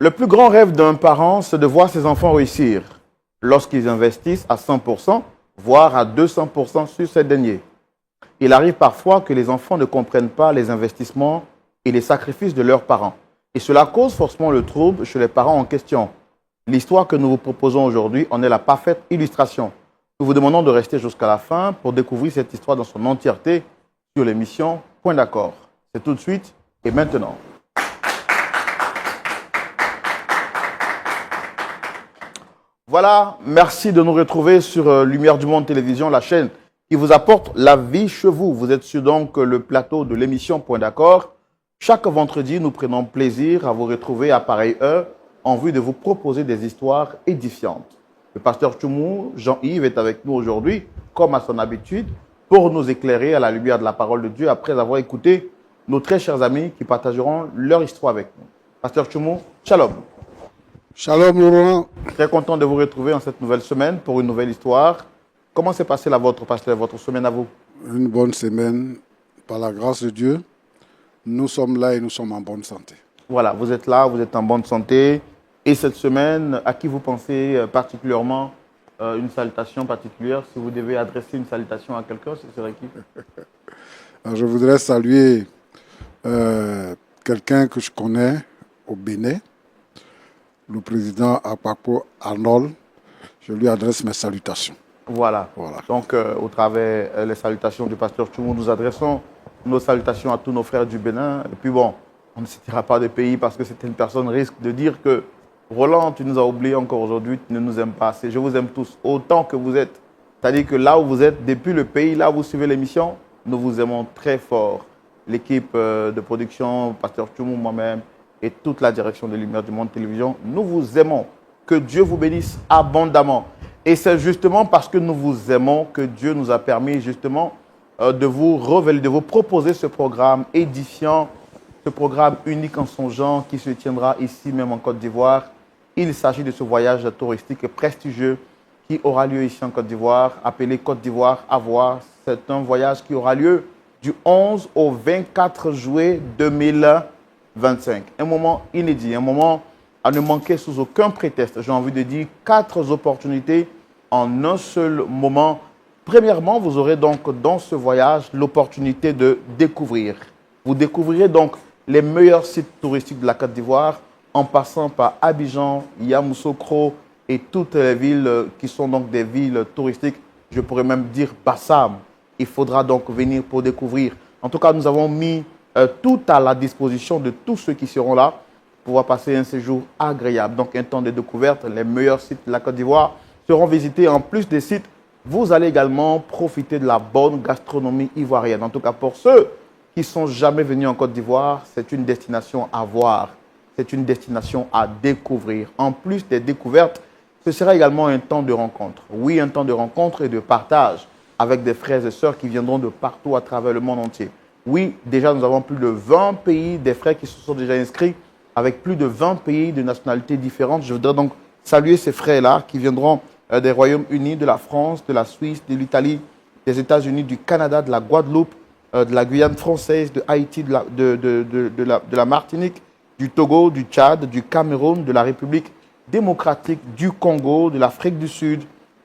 Le plus grand rêve d'un parent, c'est de voir ses enfants réussir lorsqu'ils investissent à 100%, voire à 200% sur ces derniers. Il arrive parfois que les enfants ne comprennent pas les investissements et les sacrifices de leurs parents. Et cela cause forcément le trouble chez les parents en question. L'histoire que nous vous proposons aujourd'hui en est la parfaite illustration. Nous vous demandons de rester jusqu'à la fin pour découvrir cette histoire dans son entièreté sur l'émission Point d'accord. C'est tout de suite et maintenant. Voilà, merci de nous retrouver sur Lumière du Monde Télévision, la chaîne qui vous apporte la vie chez vous. Vous êtes sur donc le plateau de l'émission Point d'accord. Chaque vendredi, nous prenons plaisir à vous retrouver à pareille heure en vue de vous proposer des histoires édifiantes. Le pasteur Tchoumou, Jean-Yves, est avec nous aujourd'hui, comme à son habitude, pour nous éclairer à la lumière de la parole de Dieu après avoir écouté nos très chers amis qui partageront leur histoire avec nous. Pasteur Tchoumou, shalom. Shalom Laurent. Très content de vous retrouver en cette nouvelle semaine pour une nouvelle histoire. Comment s'est passée la vôtre, pasteur, votre semaine à vous? Une bonne semaine, par la grâce de Dieu. Nous sommes là et nous sommes en bonne santé. Voilà, vous êtes là, vous êtes en bonne santé. Et cette semaine, à qui vous pensez particulièrement une salutation particulière? Si vous devez adresser une salutation à quelqu'un, ce serait qui? Alors, je voudrais saluer quelqu'un que je connais au Bénin, le président Akpakpo Arnold. Je lui adresse mes salutations. Voilà. Donc, au travers les salutations du pasteur Tchoumou, nous adressons nos salutations à tous nos frères du Bénin. Et puis bon, on ne citera pas de pays parce que certaines personnes risquent de dire que Roland, tu nous as oubliés encore aujourd'hui, tu ne nous aimes pas assez. Je vous aime tous, autant que vous êtes. C'est-à-dire que là où vous êtes, depuis le pays, là où vous suivez l'émission, nous vous aimons très fort. L'équipe de production, pasteur Tchoumou, moi-même, et toute la direction de Lumière du Monde Télévision, nous vous aimons. Que Dieu vous bénisse abondamment. Et c'est justement parce que nous vous aimons que Dieu nous a permis justement de vous révéler, de vous proposer ce programme édifiant, ce programme unique en son genre qui se tiendra ici même en Côte d'Ivoire. Il s'agit de ce voyage touristique prestigieux qui aura lieu ici en Côte d'Ivoire, appelé Côte d'Ivoire à voir. C'est un voyage qui aura lieu du 11 au 24 juillet 2025. Un moment inédit, un moment à ne manquer sous aucun prétexte. J'ai envie de dire 4 opportunités en un seul moment. Premièrement, vous aurez donc dans ce voyage l'opportunité de découvrir. Vous découvrirez donc les meilleurs sites touristiques de la Côte d'Ivoire en passant par Abidjan, Yamoussoukro et toutes les villes qui sont donc des villes touristiques. Je pourrais même dire Bassam. Il faudra donc venir pour découvrir. En tout cas, nous avons mis tout à la disposition de tous ceux qui seront là pour pouvoir passer un séjour agréable. Donc un temps de découverte, les meilleurs sites de la Côte d'Ivoire seront visités. En plus des sites, vous allez également profiter de la bonne gastronomie ivoirienne. En tout cas, pour ceux qui ne sont jamais venus en Côte d'Ivoire, c'est une destination à voir. C'est une destination à découvrir. En plus des découvertes, ce sera également un temps de rencontre. Oui, un temps de rencontre et de partage avec des frères et sœurs qui viendront de partout à travers le monde entier. Oui, déjà, nous avons plus de 20 pays, des frères qui se sont déjà inscrits avec plus de 20 pays de nationalités différentes. Je voudrais donc saluer ces frères-là qui viendront des Royaumes-Unis, de la France, de la Suisse, de l'Italie, des États-Unis, du Canada, de la Guadeloupe, de la Guyane française, de Haïti, de la Martinique, du Togo, du Tchad, du Cameroun, de la République démocratique du Congo, de l'Afrique du Sud,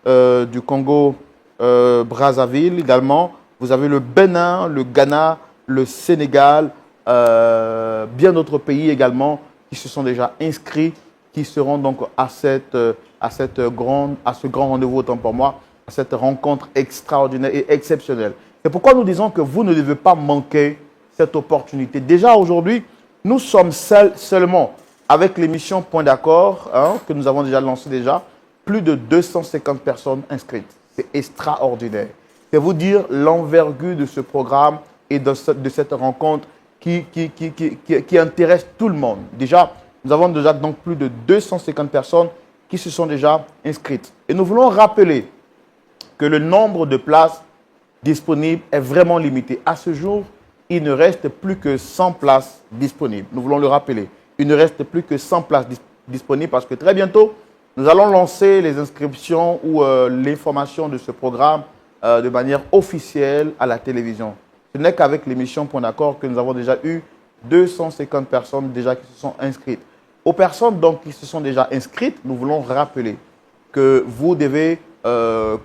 du Congo, Brazzaville également. Vous avez le Bénin, le Ghana, le Sénégal, bien d'autres pays également qui se sont déjà inscrits, qui seront donc à ce grand rendez-vous, autant pour moi, à cette rencontre extraordinaire et exceptionnelle. C'est pourquoi nous disons que vous ne devez pas manquer cette opportunité. Déjà aujourd'hui, nous sommes seulement avec l'émission Point d'accord, que nous avons déjà lancée déjà, plus de 250 personnes inscrites. C'est extraordinaire. C'est vous dire l'envergure de ce programme et de cette rencontre qui intéresse tout le monde. Déjà, nous avons déjà donc plus de 250 personnes qui se sont déjà inscrites. Et nous voulons rappeler que le nombre de places disponibles est vraiment limité. À ce jour, il ne reste plus que 100 places disponibles. Nous voulons le rappeler. Il ne reste plus que 100 places disponibles parce que très bientôt, nous allons lancer les inscriptions ou l'information de ce programme de manière officielle à la télévision. Ce n'est qu'avec l'émission Point d'accord que nous avons déjà eu 250 personnes déjà qui se sont inscrites. Aux personnes donc, qui se sont déjà inscrites, nous voulons rappeler que vous devez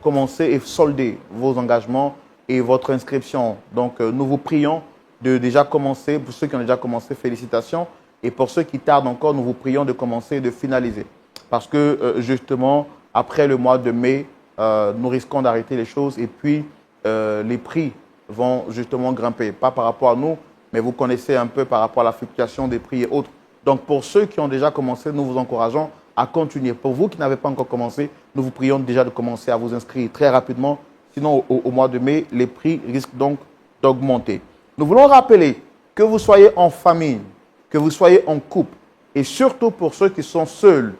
commencer et solder vos engagements et votre inscription. Donc, nous vous prions de déjà commencer. Pour ceux qui ont déjà commencé, félicitations. Et pour ceux qui tardent encore, nous vous prions de commencer et de finaliser. Parce que, justement, après le mois de mai, nous risquons d'arrêter les choses et puis les prix vont justement grimper. Pas par rapport à nous, mais vous connaissez un peu par rapport à la fluctuation des prix et autres. Donc, pour ceux qui ont déjà commencé, nous vous encourageons à continuer. Pour vous qui n'avez pas encore commencé, nous vous prions déjà de commencer à vous inscrire très rapidement. Sinon, au mois de mai, les prix risquent donc d'augmenter. Nous voulons rappeler que vous soyez en famille, que vous soyez en couple, et surtout pour ceux qui sont seuls,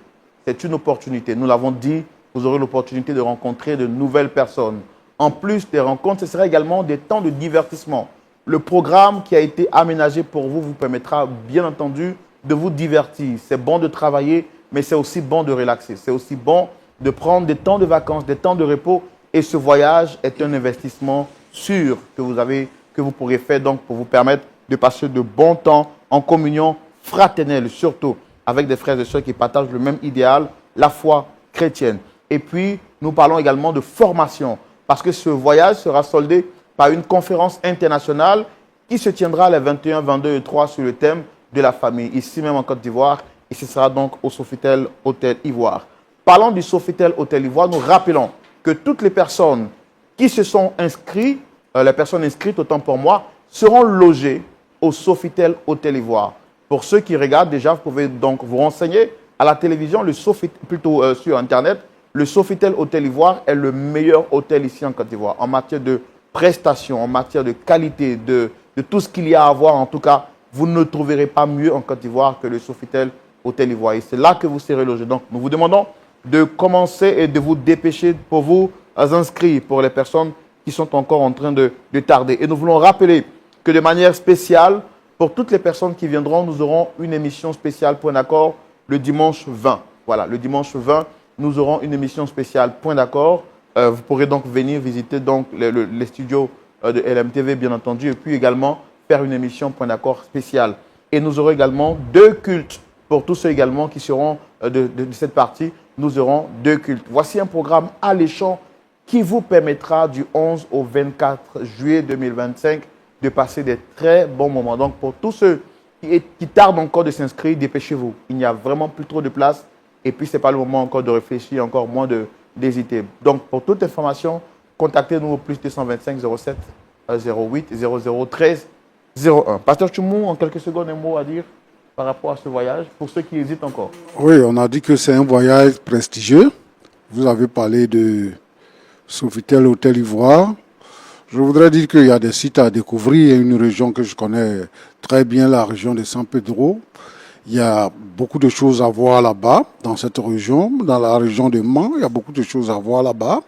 c'est une opportunité. Nous l'avons dit, vous aurez l'opportunité de rencontrer de nouvelles personnes. En plus des rencontres, ce sera également des temps de divertissement. Le programme qui a été aménagé pour vous vous permettra, bien entendu, de vous divertir. C'est bon de travailler, mais c'est aussi bon de relaxer. C'est aussi bon de prendre des temps de vacances, des temps de repos. Et ce voyage est un investissement sûr que vous pourrez faire donc pour vous permettre de passer de bons temps en communion fraternelle, surtout avec des frères et sœurs qui partagent le même idéal, la foi chrétienne. Et puis, nous parlons également de formation, parce que ce voyage sera soldé par une conférence internationale qui se tiendra les 21, 22 et 3 sur le thème de la famille, ici même en Côte d'Ivoire, et ce sera donc au Sofitel Hôtel Ivoire. Parlant du Sofitel Hôtel Ivoire, nous rappelons que toutes les personnes qui se sont inscrites, les personnes inscrites, autant pour moi, seront logées au Sofitel Hôtel Ivoire. Pour ceux qui regardent déjà, vous pouvez donc vous renseigner à la télévision, plutôt sur Internet. Le Sofitel Hôtel Ivoire est le meilleur hôtel ici en Côte d'Ivoire en matière de prestations, en matière de qualité, de tout ce qu'il y a à voir. En tout cas, vous ne trouverez pas mieux en Côte d'Ivoire que le Sofitel Hôtel Ivoire. Et c'est là que vous serez logé. Donc, nous vous demandons de commencer et de vous dépêcher pour vous inscrire pour les personnes qui sont encore en train de tarder. Et nous voulons rappeler que de manière spéciale, pour toutes les personnes qui viendront, nous aurons une émission spéciale Point d'accord le dimanche 20. Voilà, le dimanche 20, nous aurons une émission spéciale Point d'accord. Vous pourrez donc venir visiter donc les studios de LMTV, bien entendu, et puis également faire une émission Point d'accord spéciale. Et nous aurons également 2 cultes. Pour tous ceux également qui seront de cette partie, nous aurons 2 cultes. Voici un programme alléchant qui vous permettra du 11 au 24 juillet 2025 de passer des très bons moments. Donc, pour tous ceux qui tardent encore de s'inscrire, dépêchez-vous. Il n'y a vraiment plus trop de place. Et puis, ce n'est pas le moment encore de réfléchir, encore moins d'hésiter. Donc, pour toute information, contactez-nous au plus 225 07 08 00 13 01. Pasteur Tchoumou, en quelques secondes, un mot à dire par rapport à ce voyage, pour ceux qui hésitent encore. Oui, on a dit que c'est un voyage prestigieux. Vous avez parlé de Sofitel Hôtel Ivoire. Je voudrais dire qu'il y a des sites à découvrir. Il y a une région que je connais très bien, la région de San Pedro. Il y a beaucoup de choses à voir là-bas, dans cette région. Dans la région de Mans, il y a beaucoup de choses à voir là-bas.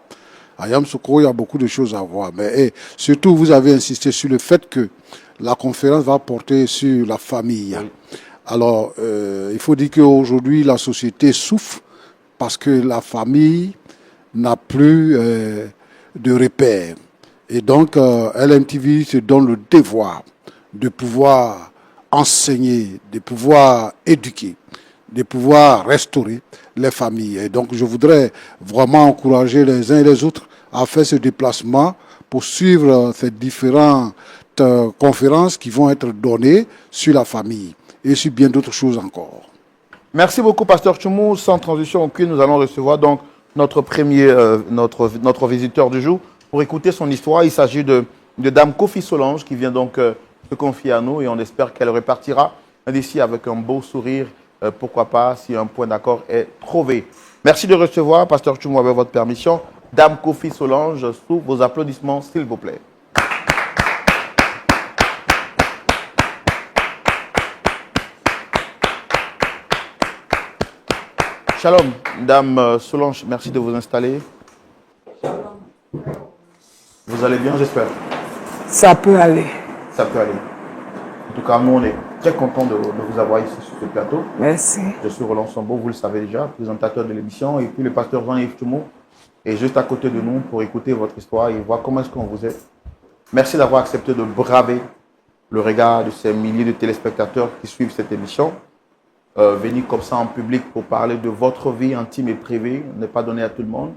À Yamoussoukro, il y a beaucoup de choses à voir. Mais surtout, vous avez insisté sur le fait que la conférence va porter sur la famille. Oui. Alors, il faut dire qu'aujourd'hui, la société souffre parce que la famille n'a plus de repères. Et donc, LMTV se donne le devoir de pouvoir enseigner, de pouvoir éduquer, de pouvoir restaurer les familles. Et donc, je voudrais vraiment encourager les uns et les autres à faire ce déplacement pour suivre ces différentes conférences qui vont être données sur la famille et sur bien d'autres choses encore. Merci beaucoup, Pasteur Tchoumou. Sans transition aucune, nous allons recevoir donc notre notre visiteur du jour pour écouter son histoire. Il s'agit de Dame Kofi Solange qui vient donc se confier à nous et on espère qu'elle repartira d'ici avec un beau sourire. Pourquoi pas si un point d'accord est trouvé. Merci de recevoir, Pasteur Tchoumou, avec votre permission, Dame Kofi Solange, sous vos applaudissements, s'il vous plaît. Shalom, Dame Solange, merci de vous installer. Vous allez bien, j'espère? Ça peut aller. Ça peut aller. En tout cas, nous, on est très contents de vous avoir ici sur ce plateau. Merci. Je suis Roland Sambo, vous le savez déjà, présentateur de l'émission, et puis le pasteur Jean-Yves Tchoumou est juste à côté de nous pour écouter votre histoire et voir comment est-ce qu'on vous est. Merci d'avoir accepté de braver le regard de ces milliers de téléspectateurs qui suivent cette émission. venir comme ça en public pour parler de votre vie intime et privée n'est pas donné à tout le monde.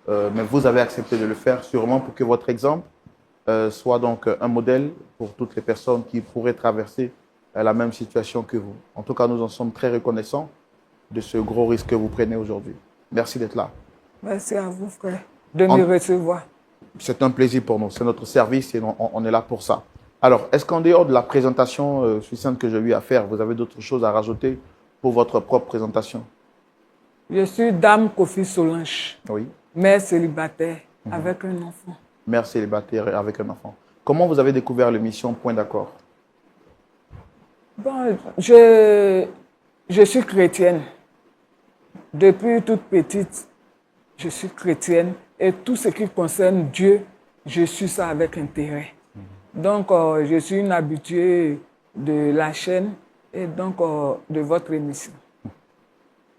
Mais vous avez accepté de le faire sûrement pour que votre exemple soit donc un modèle pour toutes les personnes qui pourraient traverser la même situation que vous. En tout cas, nous en sommes très reconnaissants de ce gros risque que vous prenez aujourd'hui. Merci d'être là. Merci à vous, frère, de me recevoir. C'est un plaisir pour nous. C'est notre service et on est là pour ça. Alors, est-ce qu'en dehors de la présentation succincte que je lui ai à faire, vous avez d'autres choses à rajouter pour votre propre présentation? Je suis Dame Kofi Solange, Oui. mère célibataire avec un enfant. Mère célibataire avec un enfant. Comment vous avez découvert l'émission Point d'accord? Bon, je suis chrétienne. Depuis toute petite, je suis chrétienne. Et tout ce qui concerne Dieu, je suis ça avec intérêt. Donc, je suis une habituée de la chaîne et donc de votre émission.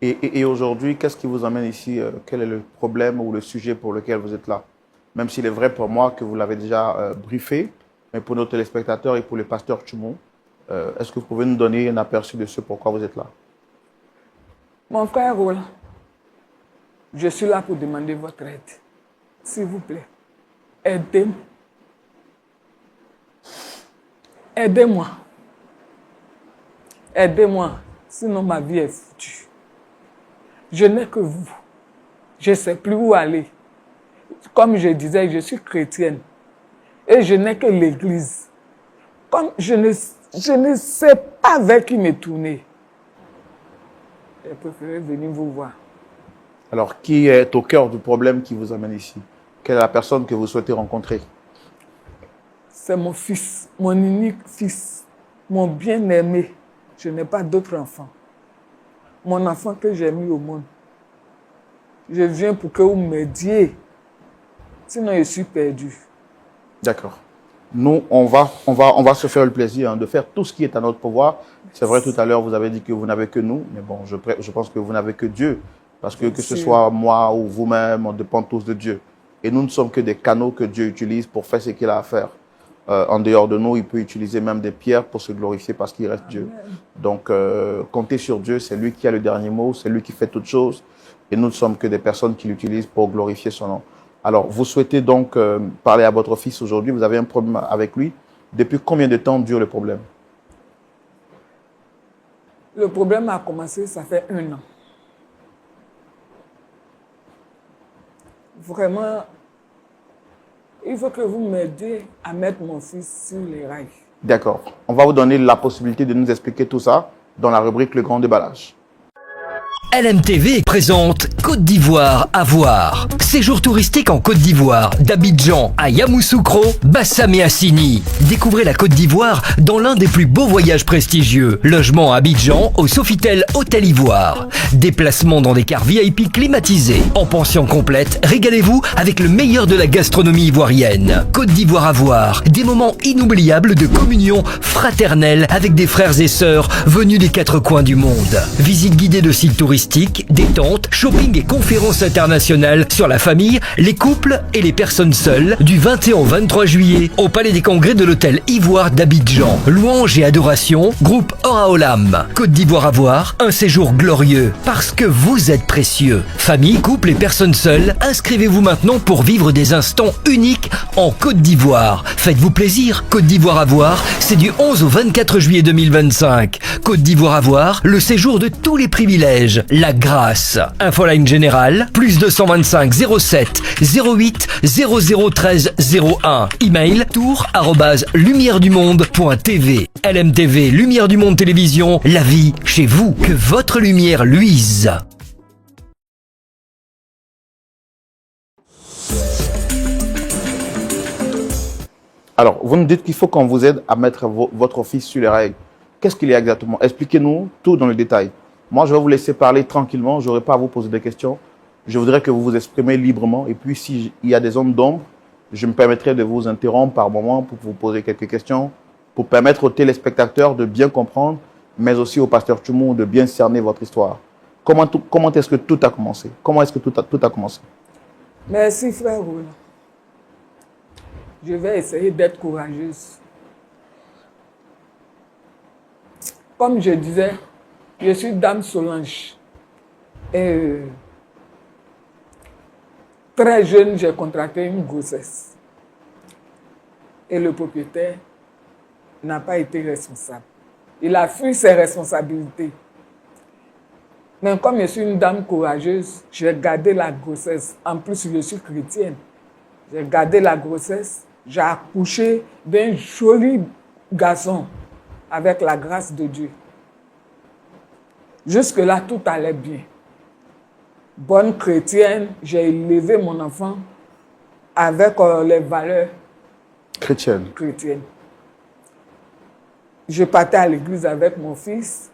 Et aujourd'hui, qu'est-ce qui vous amène ici? Quel est le problème ou le sujet pour lequel vous êtes là? Même s'il est vrai pour moi que vous l'avez déjà briefé, mais pour nos téléspectateurs et pour le pasteur Tchoumou, est-ce que vous pouvez nous donner un aperçu de ce pourquoi vous êtes là? Mon frère Roland, je suis là pour demander votre aide. S'il vous plaît, aidez-moi. Aidez-moi. Aidez-moi, sinon ma vie est foutue. Je n'ai que vous. Je ne sais plus où aller. Comme je disais, je suis chrétienne. Et je n'ai que l'église. Comme je ne sais pas vers qui me tourner, j'ai préféré venir vous voir. Alors, qui est au cœur du problème qui vous amène ici? Quelle est la personne que vous souhaitez rencontrer? C'est mon fils, mon unique fils, mon bien-aimé. Je n'ai pas d'autre enfant. Mon enfant que j'ai mis au monde. Je viens pour que vous m'aidiez. Sinon, je suis perdu. D'accord. Nous, on va se faire le plaisir de faire tout ce qui est à notre pouvoir. C'est vrai, tout à l'heure, vous avez dit que vous n'avez que nous. Mais bon, je pense que vous n'avez que Dieu. Parce que ce soit moi ou vous-même, on dépend tous de Dieu. Et nous ne sommes que des canaux que Dieu utilise pour faire ce qu'il a à faire. En dehors de nous, il peut utiliser même des pierres pour se glorifier parce qu'il reste Dieu. Donc, comptez sur Dieu, c'est lui qui a le dernier mot, c'est lui qui fait toutes choses. Et nous ne sommes que des personnes qui l'utilisent pour glorifier son nom. Alors, vous souhaitez donc parler à votre fils aujourd'hui, vous avez un problème avec lui. Depuis combien de temps dure le problème? Le problème a commencé, ça fait 1 an. Vraiment, il faut que vous m'aidiez à mettre mon fils sur les rails. D'accord. On va vous donner la possibilité de nous expliquer tout ça dans la rubrique Le Grand Déballage. LMTV présente Côte d'Ivoire à voir. Séjour touristique en Côte d'Ivoire, d'Abidjan à Yamoussoukro, Bassam et Assini. Découvrez la Côte d'Ivoire dans l'un des plus beaux voyages prestigieux. Logement à Abidjan au Sofitel Hôtel Ivoire. Déplacement dans des cars VIP climatisés. En pension complète, régalez-vous avec le meilleur de la gastronomie ivoirienne. Côte d'Ivoire à voir. Des moments inoubliables de communion fraternelle avec des frères et sœurs venus des 4 coins du monde. Visite guidée de sites touristiques, détente, shopping et conférences internationales sur la famille, les couples et les personnes seules du 21 au 23 juillet au Palais des Congrès de l'Hôtel Ivoire d'Abidjan. Louange et adoration, groupe Oraolam. Côte d'Ivoire à voir, un séjour glorieux parce que vous êtes précieux. Famille, couple et personnes seules, inscrivez-vous maintenant pour vivre des instants uniques en Côte d'Ivoire. Faites-vous plaisir. Côte d'Ivoire à voir, c'est du 11 au 24 juillet 2025. Côte d'Ivoire à voir, le séjour de tous les privilèges. La grâce. Infoline générale, plus 225 07 08 0013 01. Email tour@lumièredumonde.tv. LMTV, Lumière du Monde Télévision, la vie chez vous. Que votre lumière luise. Alors, vous nous dites qu'il faut qu'on vous aide à mettre votre fils sur les règles. Qu'est-ce qu'il y a exactement? Expliquez-nous tout dans le détail. Moi, je vais vous laisser parler tranquillement. Je n'aurai pas à vous poser des questions. Je voudrais que vous vous exprimez librement. Et puis, s'il y a des zones d'ombre, je me permettrai de vous interrompre par moment pour vous poser quelques questions, pour permettre aux téléspectateurs de bien comprendre, mais aussi au pasteur Tchoumou de bien cerner votre histoire. Comment est-ce que tout a commencé? Comment est-ce que tout a commencé? Merci, frère Roland. Je vais essayer d'être courageuse. Comme je disais, Je suis Dame Solange. Et très jeune, j'ai contracté une grossesse. Et le propriétaire n'a pas été responsable. Il a fui ses responsabilités. Mais comme je suis une dame courageuse, j'ai gardé la grossesse. En plus, je suis chrétienne. J'ai gardé la grossesse. J'ai accouché d'un joli garçon avec la grâce de Dieu. Jusque-là, tout allait bien. Bonne chrétienne, j'ai élevé mon enfant avec les valeurs Chrétienne. Je partais à l'église avec mon fils.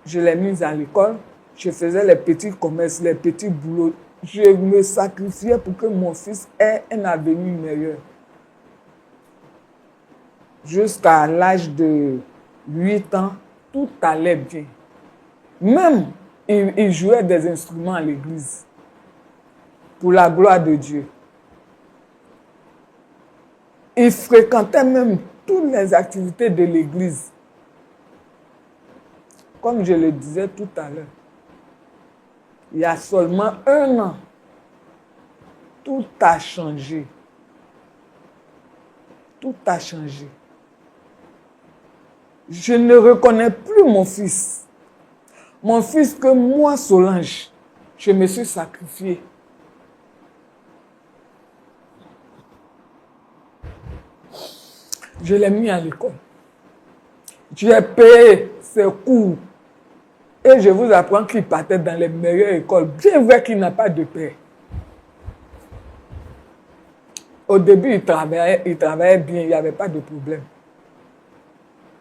Je l'ai mis à l'école. Je faisais les petits commerces, les petits boulots. Je me sacrifiais pour que mon fils ait un avenir meilleur. Jusqu'à l'âge de 8 ans, tout allait bien. Même, il jouait des instruments à l'église. Pour la gloire de Dieu. Il fréquentait même toutes les activités de l'église. Comme je le disais tout à l'heure, il y a seulement 1 an, tout a changé. Tout a changé. Je ne reconnais plus mon fils. Mon fils que moi, Solange, je me suis sacrifiée. Je l'ai mis à l'école. J'ai payé ses cours. Et je vous apprends qu'il partait dans les meilleures écoles. Bien vrai qu'il n'a pas de père. Au début, il travaillait bien, il n'y avait pas de problème.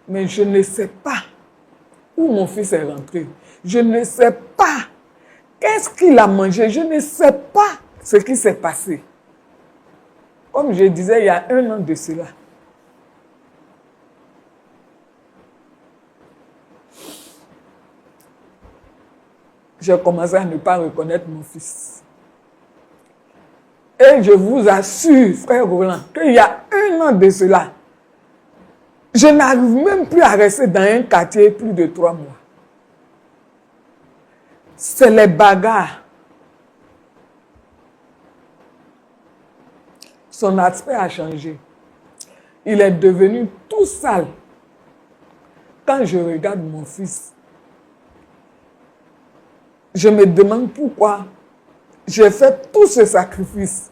Mais je ne sais pas où mon fils est rentré. Je ne sais pas qu'est-ce qu'il a mangé. Je ne sais pas ce qui s'est passé. Comme je disais, il y a 1 an de cela. J'ai commencé à ne pas reconnaître mon fils. Et je vous assure, frère Roland, qu'il y a 1 an de cela, je n'arrive même plus à rester dans un quartier plus de 3 mois. C'est les bagarres. Son aspect a changé. Il est devenu tout sale. Quand je regarde mon fils, je me demande pourquoi j'ai fait tout ce sacrifice.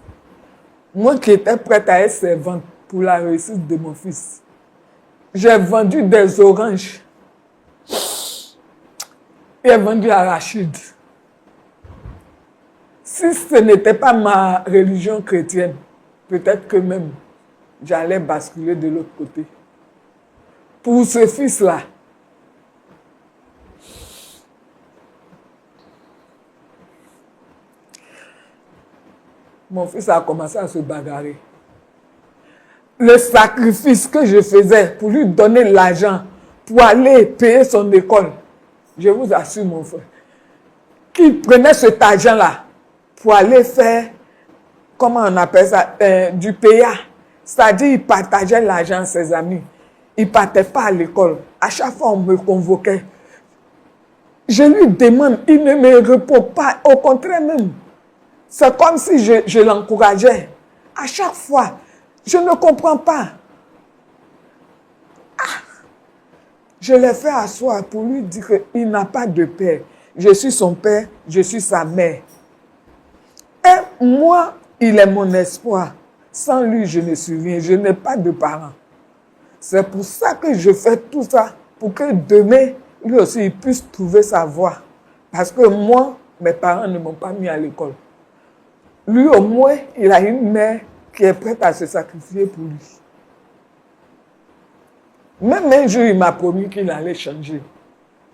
Moi qui étais prête à être servante pour la réussite de mon fils. J'ai vendu des oranges. J'ai vendu arachide. Si ce n'était pas ma religion chrétienne, peut-être que même j'allais basculer de l'autre côté. Pour ce fils-là, mon fils a commencé à se bagarrer. Le sacrifice que je faisais pour lui donner l'argent pour aller payer son école, je vous assure, mon frère, qu'il prenait cet argent-là pour aller faire, comment on appelle ça, du PA. C'est-à-dire, il partageait l'argent à ses amis. Il ne partait pas à l'école. À chaque fois, on me convoquait. Je lui demande, il ne me répond pas. Au contraire même. C'est comme si je l'encourageais. À chaque fois, je ne comprends pas. Je l'ai fait asseoir pour lui dire qu'il n'a pas de père. Je suis son père, je suis sa mère. Et moi, il est mon espoir. Sans lui, je ne suis rien. Je n'ai pas de parents. C'est pour ça que je fais tout ça. Pour que demain, lui aussi, il puisse trouver sa voie. Parce que moi, mes parents ne m'ont pas mis à l'école. Lui, au moins, il a une mère qui est prête à se sacrifier pour lui. Même un jour, il m'a promis qu'il allait changer.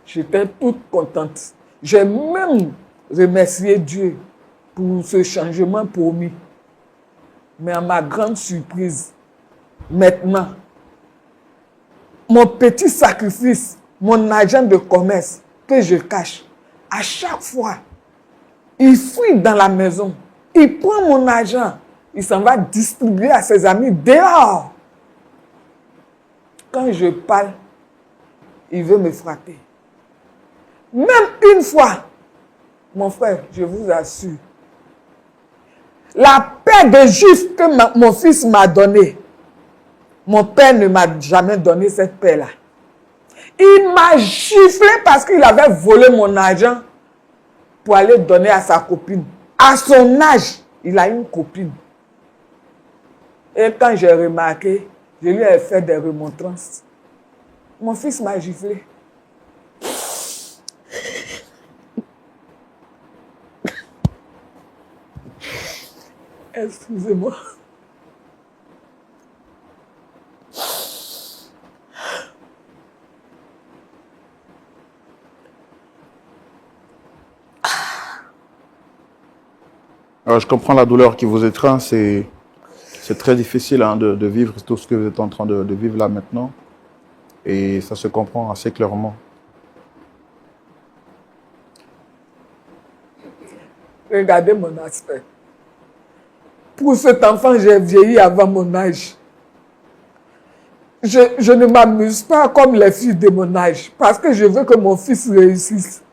J'étais toute contente. J'ai même remercié Dieu pour ce changement promis. Mais à ma grande surprise, maintenant, mon petit sacrifice, mon argent de commerce que je cache, à chaque fois, il fouille dans la maison. Il prend mon argent, il s'en va distribuer à ses amis dehors. Quand je parle, il veut me frapper. Même une fois, mon frère, je vous assure, la paix de juif que mon fils m'a donnée, mon père ne m'a jamais donné cette paix-là. Il m'a giflé parce qu'il avait volé mon argent pour aller donner à sa copine. À son âge, il a une copine. Et quand j'ai remarqué, je lui ai fait des remontrances. Mon fils m'a giflé. Excusez-moi. Alors, je comprends la douleur qui vous étreint. C'est très difficile hein, de vivre tout ce que vous êtes en train de vivre là maintenant. Et ça se comprend assez clairement. Regardez mon aspect. Pour cet enfant, j'ai vieilli avant mon âge. Je ne m'amuse pas comme les filles de mon âge parce que je veux que mon fils réussisse.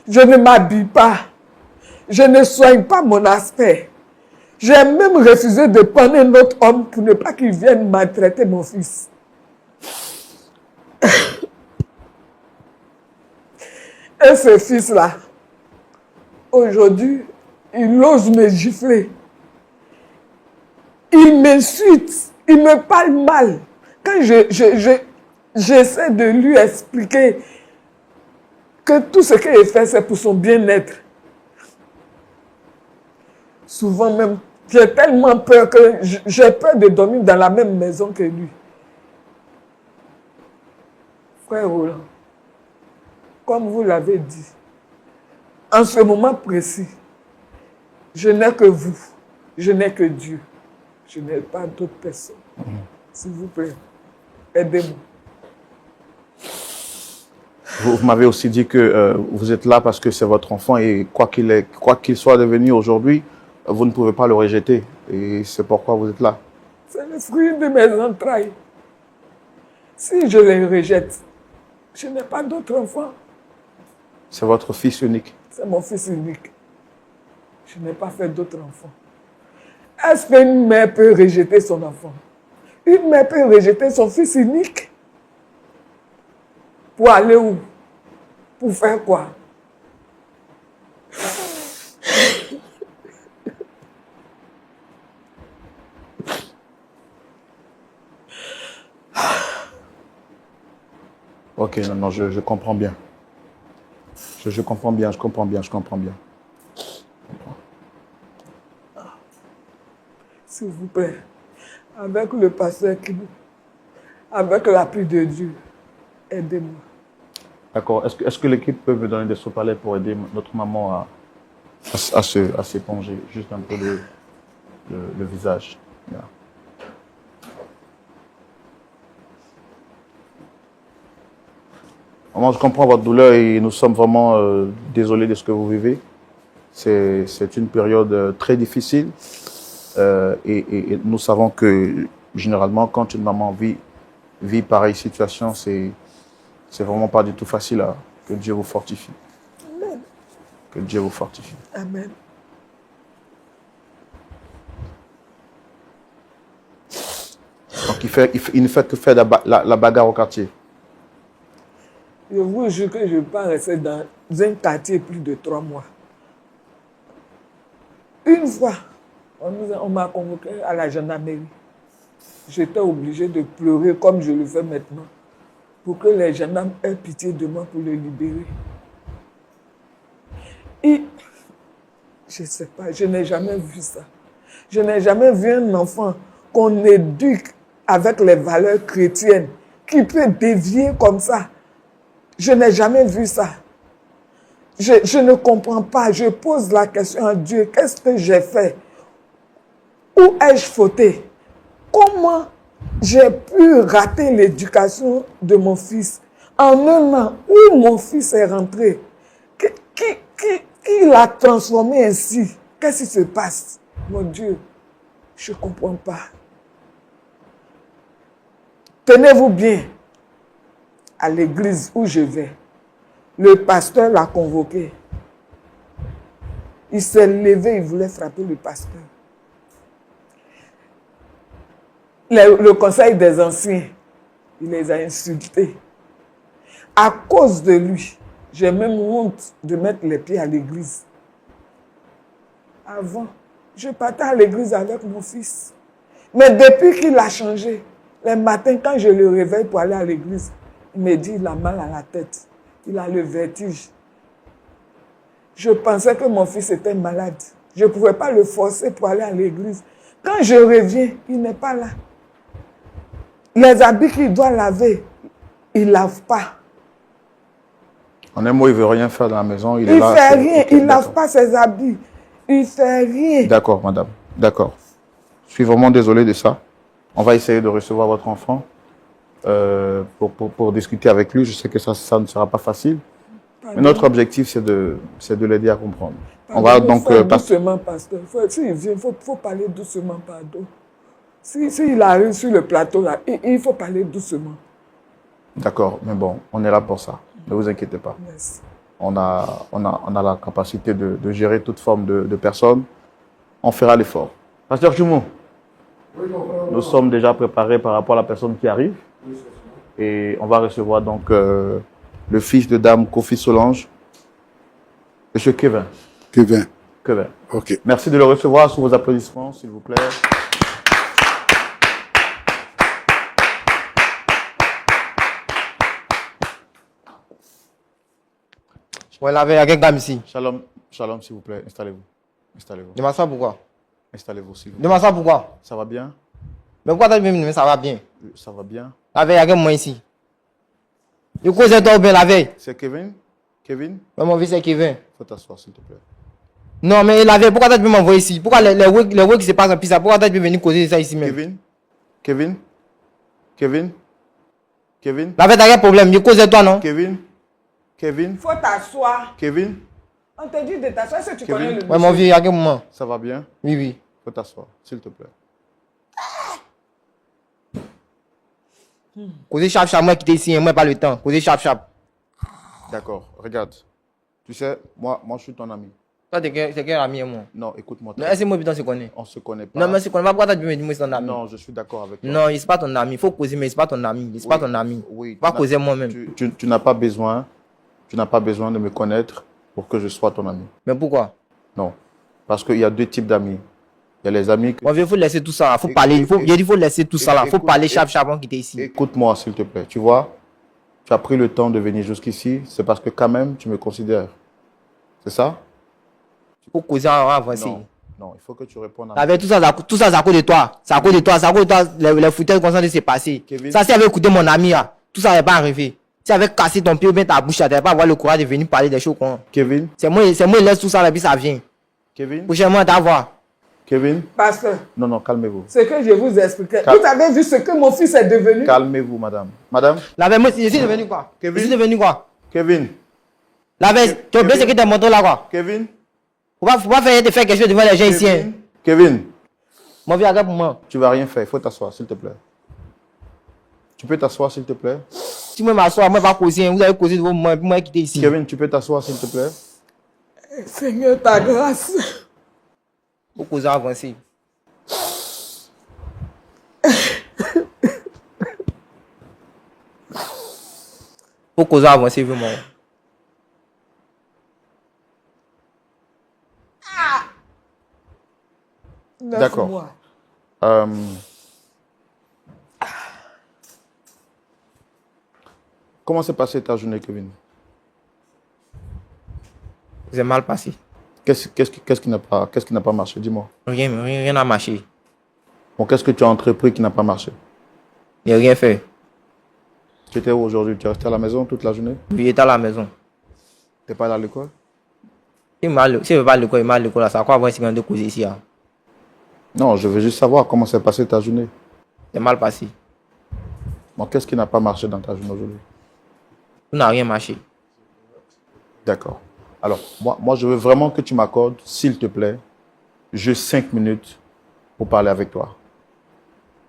Je ne m'habille pas. Je ne soigne pas mon aspect. J'ai même refusé de prendre un autre homme pour ne pas qu'il vienne maltraiter mon fils. Et ce fils-là, aujourd'hui, il ose me gifler. Il m'insulte, il me parle mal. Quand j'essaie de lui expliquer que tout ce qu'il fait, c'est pour son bien-être. Souvent même, j'ai tellement peur que j'ai peur de dormir dans la même maison que lui. Frère Roland, comme vous l'avez dit, en ce moment précis, je n'ai que vous, je n'ai que Dieu. Je n'ai pas d'autres personnes. S'il vous plaît, aidez-moi. Vous m'avez aussi dit que vous êtes là parce que c'est votre enfant et quoi qu'il soit devenu aujourd'hui, vous ne pouvez pas le rejeter. Et c'est pourquoi vous êtes là. C'est le fruit de mes entrailles. Si je les rejette, je n'ai pas d'autre enfant. C'est votre fils unique. C'est mon fils unique. Je n'ai pas fait d'autres enfants. Est-ce qu'une mère peut rejeter son enfant? Une mère peut rejeter son fils unique? Pour aller où? Pour faire quoi? Ok, non, je comprends bien. Je comprends bien, je comprends bien. S'il vous plaît, avec le pasteur Kibou, avec l'appui de Dieu, aidez-moi. D'accord. Est-ce que l'équipe peut me donner des sous-palais pour aider notre maman à s'éponger juste un peu le visage? Yeah. Maman, je comprends votre douleur et nous sommes vraiment désolés de ce que vous vivez. C'est une période très difficile et nous savons que généralement, quand une maman vit pareille situation, c'est vraiment pas du tout facile. Que Dieu vous fortifie. Amen. Que Dieu vous fortifie. Amen. Donc il ne fait que faire la bagarre au quartier. Je vous jure que je ne vais pas rester dans un quartier plus de 3 mois. Une fois, on m'a convoqué à la gendarmerie. J'étais obligé de pleurer comme je le fais maintenant, pour que les gendarmes aient pitié de moi pour le libérer. Et je ne sais pas, je n'ai jamais vu ça. Je n'ai jamais vu un enfant qu'on éduque avec les valeurs chrétiennes qui peut dévier comme ça. Je n'ai jamais vu ça. Je ne comprends pas. Je pose la question à Dieu. Qu'est-ce que j'ai fait? Où ai-je fauté? Comment j'ai pu rater l'éducation de mon fils? En un an, où mon fils est rentré? Qui l'a transformé ainsi? Qu'est-ce qui se passe? Mon Dieu, je ne comprends pas. Tenez-vous bien à l'église où je vais. Le pasteur l'a convoqué. Il s'est levé, il voulait frapper le pasteur. Le conseil des anciens, il les a insultés. À cause de lui, j'ai même honte de mettre les pieds à l'église. Avant, je partais à l'église avec mon fils. Mais depuis qu'il a changé, les matins, quand je le réveille pour aller à l'église, il me dit qu'il a mal à la tête. Il a le vertige. Je pensais que mon fils était malade. Je ne pouvais pas le forcer pour aller à l'église. Quand je reviens, il n'est pas là. Les habits qu'il doit laver, il ne lave pas. En un mot, il ne veut rien faire dans la maison. Il ne là, fait rien. Il ne lave pas ses habits. Il ne fait rien. D'accord, madame. D'accord. Je suis vraiment désolé de ça. On va essayer de recevoir votre enfant pour discuter avec lui. Je sais que ça ne sera pas facile. Pardon. Mais notre objectif, c'est de l'aider à comprendre. Pardon, on va donc doucement, pasteur. S'il vient, il faut parler doucement, pardon. S'il arrive sur le plateau, là, il faut parler doucement. D'accord, mais bon, on est là pour ça. Ne vous inquiétez pas. Merci. On a la capacité de gérer toute forme de personnes. On fera l'effort. Pasteur Chumou, nous sommes déjà préparés par rapport à la personne qui arrive. Et on va recevoir donc le fils de Dame Kofi Solange, Monsieur Kevin. Kevin. Ok. Merci de le recevoir sous vos applaudissements, s'il vous plaît. Ouais, là, il y a quelqu'un ici. Shalom, s'il vous plaît, installez-vous. Demande ça pourquoi? Installez-vous, s'il vous plaît. Demande ça pourquoi? Ça va bien? Mais pourquoi tu as dit ça va bien? Ça va bien. La veille, il y a quelqu'un ici. Du coup, c'est toi ou bien la veille? C'est Kevin? Kevin? Mais mon fils, c'est Kevin. Faut t'asseoir, s'il te plaît. Non, mais la veille, pourquoi tu as dû m'envoyer ici? Pourquoi les week qui se passent en pizza? Pourquoi tu as dû venir causer ça ici même? Kevin? La veille, t'as quel problème? Je cause toi, non? Kevin? Faut t'asseoir. Kevin? On te dit de t'asseoir. Est-ce que tu connais le monsieur? Ouais, mon vieux, il y a quel moment? Ça va bien? Oui. Faut t'asseoir, s'il te plaît. Causez chap, moi qui t'ai ici, moi pas le temps. Causez chap. D'accord, regarde. Tu sais, moi je suis ton ami. Toi, t'es quel ami, moi? Non, écoute-moi. Non, est-ce que moi, putain, on se connaît? On se connaît pas. Non, mais on se connaît pas. Pourquoi t'as dû me dire que c'est ton ami? Non, je suis d'accord avec toi. Non, il n'est pas ton ami. Il faut causer, mais il n'est pas ton ami. Il n'est pas ton ami. Oui. Pas causer moi-même. Tu n'as pas besoin. Tu n'as pas besoin de me connaître pour que je sois ton ami. Mais pourquoi? Non. Parce qu'il y a deux types d'amis. Il y a les amis que... Il faut laisser tout ça. Il faut parler. Il faut laisser tout ça là. Il faut parler chap avant qu'il t'ait ici. Écoute-moi, s'il te plaît. Tu vois, tu as pris le temps de venir jusqu'ici. C'est parce que quand même, tu me considères. C'est ça? Il faut causer en avancer. Non, il faut que tu répondes à... Avec tout ça, c'est à cause de toi. C'est à cause de toi. C'est à cause de toi. Les foutages comme ça, c'est passé. Ça, si avait écouté mon ami là, tout ça n'avait pas arrivé. Si tu avais cassé ton pied ou bien ta bouche, tu n'avais pas avoir le courage de venir parler des choses con. Kevin? C'est moi, il laisse tout ça là, puis ça vient. Kevin? Prochainement, t'avoir. Kevin? Pasteur. Non, calmez-vous. Ce que je vous expliquais. Vous avez vu ce que mon fils est devenu? Calmez-vous, madame. Madame? La veille, moi, je suis devenu quoi? Kevin? Je suis devenu quoi? Kevin? La veille, tu as oublié ce que t'es montré là quoi? Kevin? Faut pas faire quelque chose devant les gens ici. Hein. Kevin? Mon vieux, regarde pour moi. Tu vas rien faire. Il faut t'asseoir, s'il te plaît. Tu peux t'asseoir, s'il te plaît? Si moi m'assois, moi pas causer. Vous avez causé devant moi, moi quitter ici. Kevin, tu peux t'asseoir, s'il te plaît? Seigneur, ta grâce. Faut causer avancer. Faut causer avancer, vraiment. D'accord. Comment s'est passée ta journée, Kevin? C'est mal passé. Qu'est-ce qui n'a pas marché? Dis-moi. Rien n'a marché. Bon, qu'est-ce que tu as entrepris qui n'a pas marché? Il n'y a rien fait. Tu étais où aujourd'hui? Tu es resté à la maison toute la journée? Il était à la maison. Tu n'es pas allé à l'école? Si je ne vais pas à l'école, il m'a à l'école. Ça quoi avoir de causer ici? Hein? Non, je veux juste savoir comment s'est passée ta journée. C'est mal passé. Bon, qu'est-ce qui n'a pas marché dans ta journée aujourd'hui? Tout n'a rien marché. D'accord. Alors, moi, je veux vraiment que tu m'accordes, s'il te plaît, juste 5 minutes pour parler avec toi.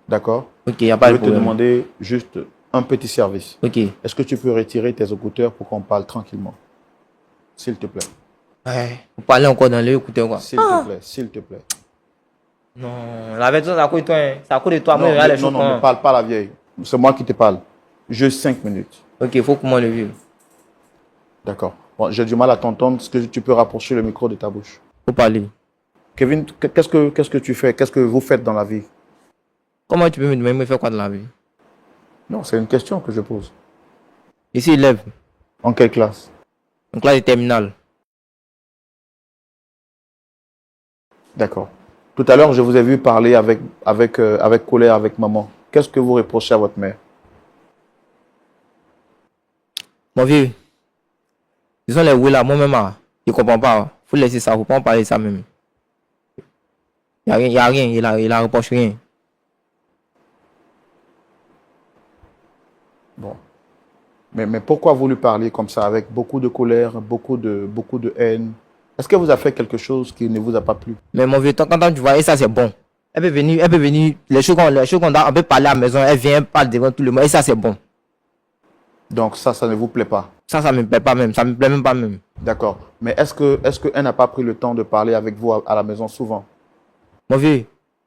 D'accord? Ok, il n'y a pas de problème. Je vais te demander juste un petit service. Ok. Est-ce que tu peux retirer tes écouteurs pour qu'on parle tranquillement? S'il te plaît. Ouais. Vous parlez encore dans l'écouteur quoi. S'il te plaît, s'il te plaît. Non, la vérité, c'est à cause de toi. Hein. C'est à cause de toi. Moi, Non, je regarde les non, choses. non, ne parle pas la vieille. C'est moi qui te parle. Juste 5 minutes. Ok, il faut que moi le vieux. D'accord. Bon, j'ai du mal à t'entendre. Est-ce que tu peux rapprocher le micro de ta bouche? Faut parler. Kevin, qu'est-ce que tu fais? Qu'est-ce que vous faites dans la vie? Comment tu peux me demander de faire quoi de la vie? Non, c'est une question que je pose. Je suis élève. En quelle classe? En classe de terminale. D'accord. Tout à l'heure, je vous ai vu parler avec colère avec maman. Qu'est-ce que vous reprochez à votre mère? Mon vieux, ils ont les oui là, moi-même, je ne comprends pas. Il faut laisser ça, il ne faut pas en parler de ça même. Il n'y a rien, il a reproche rien. Bon. Mais pourquoi vous lui parlez comme ça, avec beaucoup de colère, beaucoup de haine? Est-ce qu'elle vous a fait quelque chose qui ne vous a pas plu? Mais mon vieux, quand tu vois, et ça c'est bon. Elle peut venir, les choses qu'on doit, on peut parler à la maison, elle vient parler devant tout le monde, et ça c'est bon. Donc ça ne vous plaît pas? Ça ne me plaît pas même, ça ne me plaît même pas même. D'accord. Mais est-ce qu'elle n'a pas pris le temps de parler avec vous à la maison souvent? Mon vieux,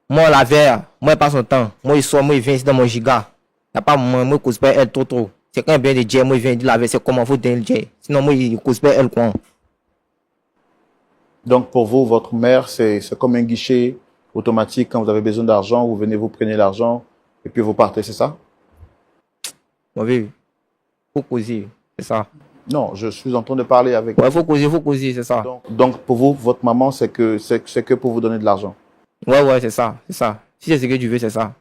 moi la veille, moi il passe son temps. Moi il sort, moi il vient ici dans mon giga. Il n'y a pas moi, moi je cause pas elle trop. C'est quand il vient de dire, moi il vient de la veille, c'est comment faut donner le dire. Sinon moi il cause pas elle quoi. Donc pour vous, votre mère, c'est comme un guichet automatique. Quand vous avez besoin d'argent, vous venez, vous prenez l'argent et puis vous partez, c'est ça? Mon vieux, faut causer, c'est ça. Non, je suis en train de parler avec... Ouais, faut causer, c'est ça. Donc pour vous, votre maman, c'est que pour vous donner de l'argent? Ouais, c'est ça, c'est ça. Si c'est ce que tu veux, c'est ça.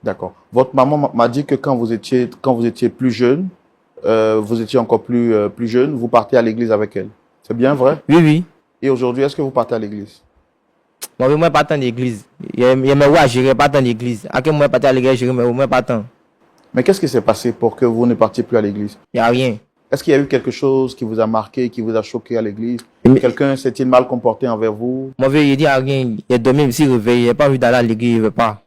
D'accord. Votre maman m'a dit que quand vous étiez plus jeune, vous étiez encore plus jeune, vous partez à l'église avec elle. C'est bien vrai? Oui. Et aujourd'hui, est-ce que vous partez à l'église? Moi, je pas tant d'église. Il y a mes ouais, j'irai pas tant d'église. À quel moment partir à l'église, j'irai, mais au moins pas tant. Mais qu'est-ce qui s'est passé pour que vous ne partiez plus à l'église? Il n'y a rien. Est-ce qu'il y a eu quelque chose qui vous a marqué, qui vous a choqué à l'église? Quelqu'un s'est-il mal comporté envers vous? Mon vieux, il dit à rien. Il a dormi, il s'est réveillé. Il n'a pas envie d'aller à l'église, il ne veut pas.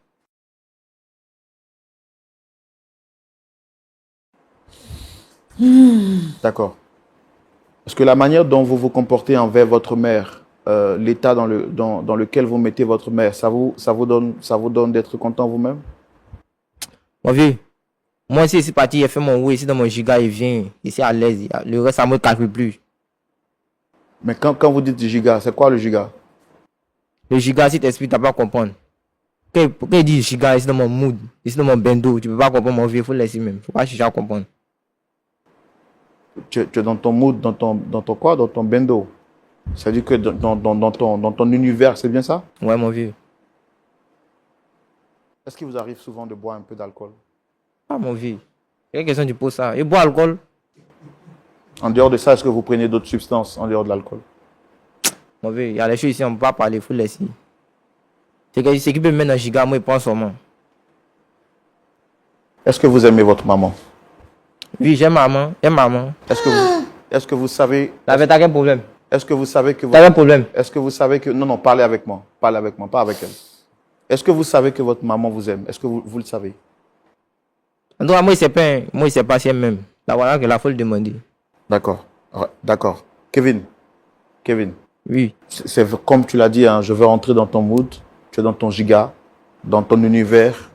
D'accord. Est-ce que la manière dont vous vous comportez envers votre mère, l'état dans lequel vous mettez votre mère, ça vous donne d'être content vous-même? Mon vieux, moi aussi, c'est parti, il fait mon oui, ici dans mon giga, il vient, ici à l'aise. Le reste, ça ne me calcule plus. Mais quand vous dites giga, c'est quoi le giga? Le giga, si tu expliques, tu ne vas pas comprendre. Quand il dit giga, ici dans mon mood, ici dans mon bendo, tu ne peux pas comprendre mon vieux, il faut le laisser même. Il ne faut pas chercher à comprendre. Tu es dans ton mood, dans ton quoi? Dans ton bendo. C'est-à-dire que dans ton univers, c'est bien ça? Ouais, mon vieux. Est-ce qu'il vous arrive souvent de boire un peu d'alcool? Ah, mon vieux. Il y a une question du pot ça. Il boit alcool. En dehors de ça, est-ce que vous prenez d'autres substances en dehors de l'alcool? Mon vieux, il y a les choses ici, on ne peut pas parler, il faut le laisser. C'est que ce qui peut me mettre dans le giga, moi, il pense seulement. Est-ce que vous aimez votre maman? Oui, j'aime maman. Est-ce que vous savez... T'as quel problème? Est-ce que vous savez que... T'as quel problème? Est-ce que vous savez que... Non, parlez avec moi. Parlez avec moi, pas avec elle. Est-ce que vous savez que votre maman vous aime? Est-ce que vous le savez? Donc, moi, il sait pas si elle m'aime. Là, voilà que la faut le demander. D'accord. Ouais, d'accord. Kevin. Oui. C'est comme tu l'as dit, hein, je veux rentrer dans ton mood. Tu es dans ton giga, dans ton univers.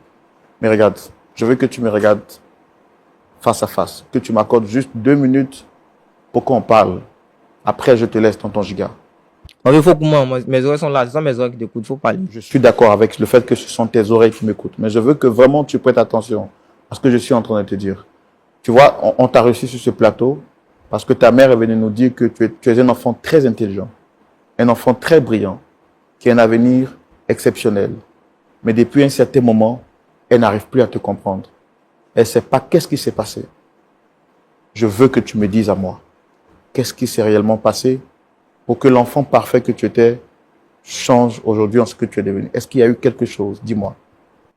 Mais regarde, je veux que tu me regardes face à face. Que tu m'accordes juste 2 minutes pour qu'on parle. Après, je te laisse dans ton giga. Il faut que moi, mes oreilles sont là. Ce sont mes oreilles qui t'écoutent. Il faut parler. Je suis d'accord avec le fait que ce sont tes oreilles qui m'écoutent. Mais je veux que vraiment tu prêtes attention à ce que je suis en train de te dire. Tu vois, on t'a reçu sur ce plateau parce que ta mère est venue nous dire que tu es un enfant très intelligent, un enfant très brillant, qui a un avenir exceptionnel. Mais depuis un certain moment, elle n'arrive plus à te comprendre. Elle ne sait pas qu'est-ce qui s'est passé. Je veux que tu me dises à moi, qu'est-ce qui s'est réellement passé pour que l'enfant parfait que tu étais change aujourd'hui en ce que tu es devenu. Est-ce qu'il y a eu quelque chose? Dis-moi.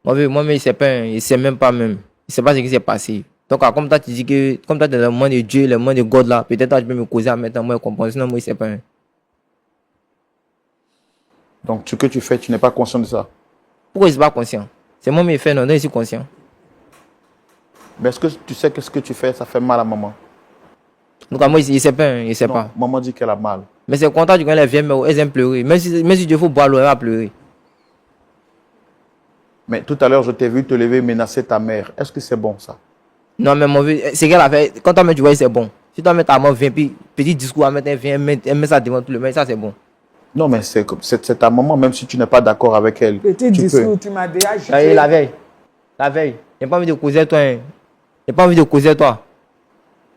Moi, mais il sait même pas même. Il sait pas ce qui s'est passé. Donc, comme toi, tu dis que, comme toi, tu es le monde de Dieu, le monde de God là, peut-être toi, tu peux me causer à maintenant, moi, je comprends. Sinon, moi, il sait pas. Donc, ce que tu fais, tu n'es pas conscient de ça? Pourquoi je ne suis pas conscient? C'est moi qui fais, non, je suis conscient. Mais est-ce que tu sais que ce que tu fais, ça fait mal à maman? Donc, moi, il ne sait pas, il sait Non, pas. maman dit qu'elle a mal. Mais c'est content quand elle vient, mais elles aiment pleurer. Même si Dieu faut boire l'eau, elle va pleurer. Mais tout à l'heure, je t'ai vu te lever et menacer ta mère. Est-ce que c'est bon, ça? Non, mais mon vieux, c'est qu'elle a fait. Quand toi, tu vois, c'est bon. Si toi, ta maman vient, puis petit discours, elle vient, elle met ça devant tout le monde, ça, c'est bon. Non, mais c'est ta maman, même si tu n'es pas d'accord avec elle. Petit tu discours, peux. tu m'as déjà Ça y est, jeté. la veille. La veille. J'ai pas envie de causer toi. Hein. J'ai pas envie de causer toi.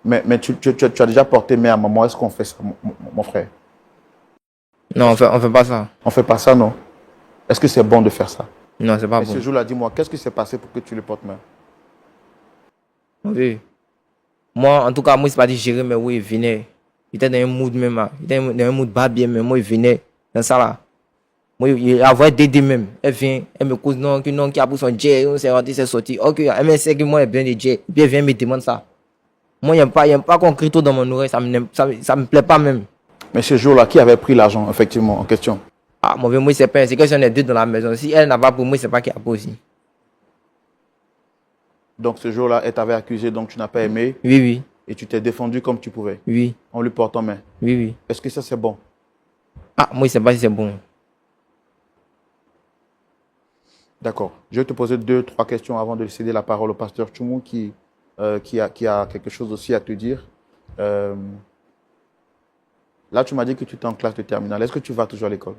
Mais tu as déjà porté main à maman. Est-ce qu'on fait ça, mon frère? Non, on fait pas ça. On fait pas ça, non? Est-ce que c'est bon de faire ça? Non, c'est pas Et bon. ce jour-là, dis-moi, qu'est-ce qui s'est passé pour que tu le portes main? Oui. Moi, en tout cas, moi, c'est pas dit gérer, mais oui, il venait. Il était dans un mood même. Hein. Il était dans un mood pas bien, mais moi, il venait dans ça là. Moi, il a envoyé Dédé même. Elle vient, elle me cause non, qui a pris son jet, on s'est rentré, c'est sorti. Ok, elle me sait que moi, elle a besoin de jet. Puis elle vient me demander ça. Moi, il n'y a pas qu'on crie tout dans mon oreille, ça me plaît pas même. Mais ce jour-là, qui avait pris l'argent, effectivement, en question? Ah, mon vieux, moi, c'est pas. C'est que si on est deux dans la maison. Si elle n'a pas pour moi, c'est pas qui a pas aussi. Donc ce jour-là, elle t'avait accusé, donc tu n'as pas aimé, Oui, oui, et tu t'es défendu comme tu pouvais, oui, en lui portant main. oui, oui. Est-ce que ça, c'est bon? Ah, moi, je sais pas si c'est bon. D'accord. Je vais te poser 2-3 questions avant de céder la parole au pasteur Tchoumou qui a quelque chose aussi à te dire. Là, tu m'as dit que tu étais en classe de terminale. Est-ce que tu vas toujours à l'école?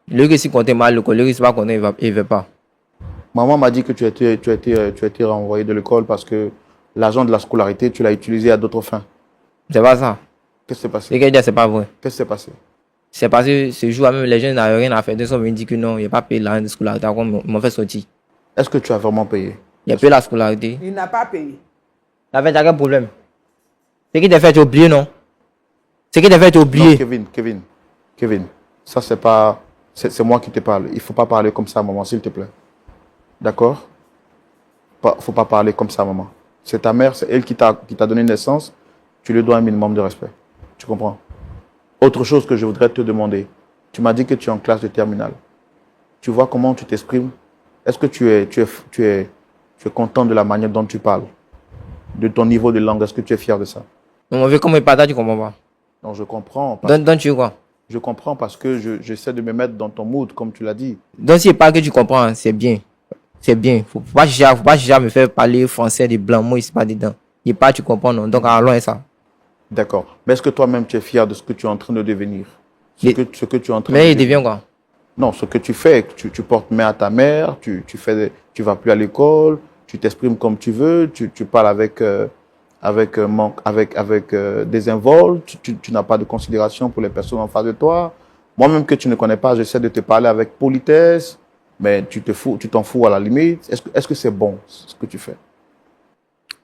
Le gars, si comptait mal, le gars, c'est pas qu'on il veut pas. Maman m'a dit que tu as été renvoyé de l'école parce que l'argent de la scolarité, tu l'as utilisé à d'autres fins. C'est pas ça. Qu'est-ce qui s'est passé? Les gars, c'est pas vrai. Qu'est-ce qui s'est passé? C'est parce que ce jour même, les gens n'avaient rien à faire. Ils sont venus dire que non, il n'y a pas payé l'argent de scolarité. Ils m'ont fait sortir. Est-ce que tu as vraiment payé? Il a payé la scolarité. Il n'a pas payé. La veille, t'as quel problème? C'est qui t'a fait oublier, non? C'est qui t'a fait oublier? Non, Kevin, ça c'est pas... C'est moi qui te parle. Il ne faut pas parler comme ça, maman, s'il te plaît. D'accord? Il ne faut pas parler comme ça, maman. C'est ta mère, c'est elle qui t'a donné naissance. Tu lui dois un minimum de respect. Tu comprends? Autre chose que je voudrais te demander. Tu m'as dit que tu es en classe de terminale. Tu vois comment tu t'exprimes? Est-ce que tu es content de la manière dont tu parles? De ton niveau de langue? Est-ce que tu es fier de ça? On veut comment il partage, tu comprends pas. Non, je comprends. Donc tu quoi? Je comprends parce que j'essaie de me mettre dans ton mood, comme tu l'as dit. Donc s'il parle que tu comprends, c'est bien. C'est bien. Faut pas chercher à me faire parler français des blancs. Moi, c'est pas dedans. Il parle, tu comprends, non? Donc allons et ça. D'accord. Mais est-ce que toi-même, tu es fier de ce que tu es en train de devenir? Ce que tu es en train Mais de il devient quoi? Non, ce que tu fais, tu portes main à ta mère, tu vas plus à l'école, tu t'exprimes comme tu veux, tu parles avec désinvolte, tu n'as pas de considération pour les personnes en face de toi. Moi-même que tu ne connais pas, j'essaie de te parler avec politesse, mais tu t'en fous à la limite. Est-ce que c'est bon ce que tu fais?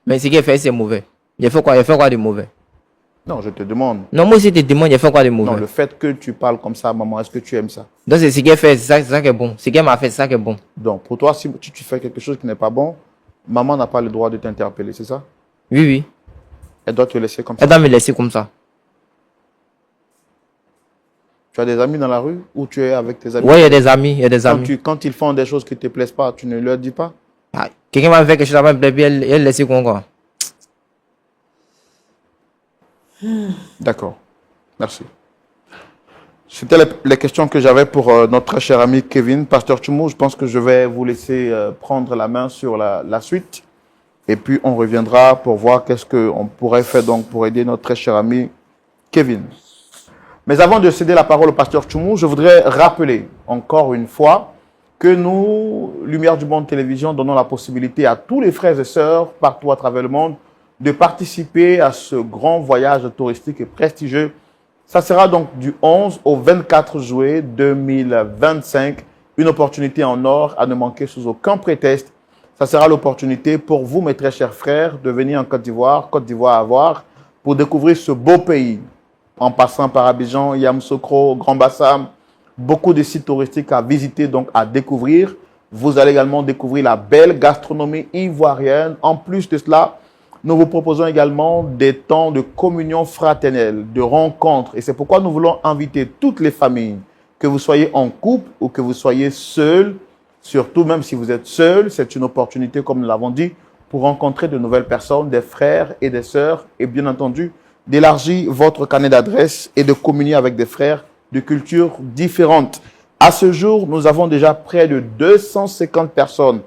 Mais ce qu'il fait, c'est mauvais. Il fait quoi de mauvais? Non, je te demande. Non, moi aussi, je te demande, il fait quoi de mauvais? Non, le fait que tu parles comme ça à maman, est-ce que tu aimes ça? Donc c'est ce qu'il fait, c'est ça qui est bon. Ce qu'il m'a fait, c'est ça qui est bon. Donc, pour toi, si tu fais quelque chose qui n'est pas bon, maman n'a pas le droit de t'interpeller, c'est ça? Oui, oui. Elle doit te laisser comme ça. Elle doit me laisser comme ça. Tu as des amis dans la rue ou tu es avec tes amis? Oui, il y a des amis, il y a des amis. Quand ils font des choses qui ne te plaisent pas, tu ne leur dis pas? Ah, quelqu'un m'a fait quelque chose avant me plaît, puis elle laisse quoi? D'accord. Merci. C'était les questions que j'avais pour notre très cher ami Kevin. Pasteur Tchoumou, je pense que je vais vous laisser prendre la main sur la suite. Et puis, on reviendra pour voir qu'est-ce qu'on pourrait faire donc pour aider notre très cher ami Kevin. Mais avant de céder la parole au pasteur Tchoumou, je voudrais rappeler encore une fois que nous, Lumière du Monde Télévision, donnons la possibilité à tous les frères et sœurs partout à travers le monde de participer à ce grand voyage touristique et prestigieux. Ça sera donc du 11 au 24 juillet 2025. Une opportunité en or à ne manquer sous aucun prétexte. Ça sera l'opportunité pour vous, mes très chers frères, de venir en Côte d'Ivoire à voir, pour découvrir ce beau pays. En passant par Abidjan, Yamoussoukro, Grand Bassam, beaucoup de sites touristiques à visiter, donc à découvrir. Vous allez également découvrir la belle gastronomie ivoirienne. En plus de cela, nous vous proposons également des temps de communion fraternelle, de rencontres. Et c'est pourquoi nous voulons inviter toutes les familles, que vous soyez en couple ou que vous soyez seul. Surtout, même si vous êtes seul, c'est une opportunité, comme nous l'avons dit, pour rencontrer de nouvelles personnes, des frères et des sœurs, et bien entendu, d'élargir votre carnet d'adresses et de communier avec des frères de cultures différentes. À ce jour, nous avons déjà près de 250 personnes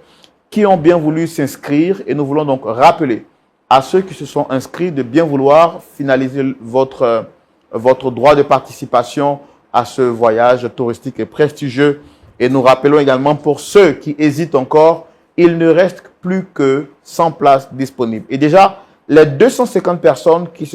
qui ont bien voulu s'inscrire et nous voulons donc rappeler à ceux qui se sont inscrits de bien vouloir finaliser votre droit de participation à ce voyage touristique et prestigieux. Et nous rappelons également pour ceux qui hésitent encore, il ne reste plus que 100 places disponibles. Et déjà, les 250 personnes qui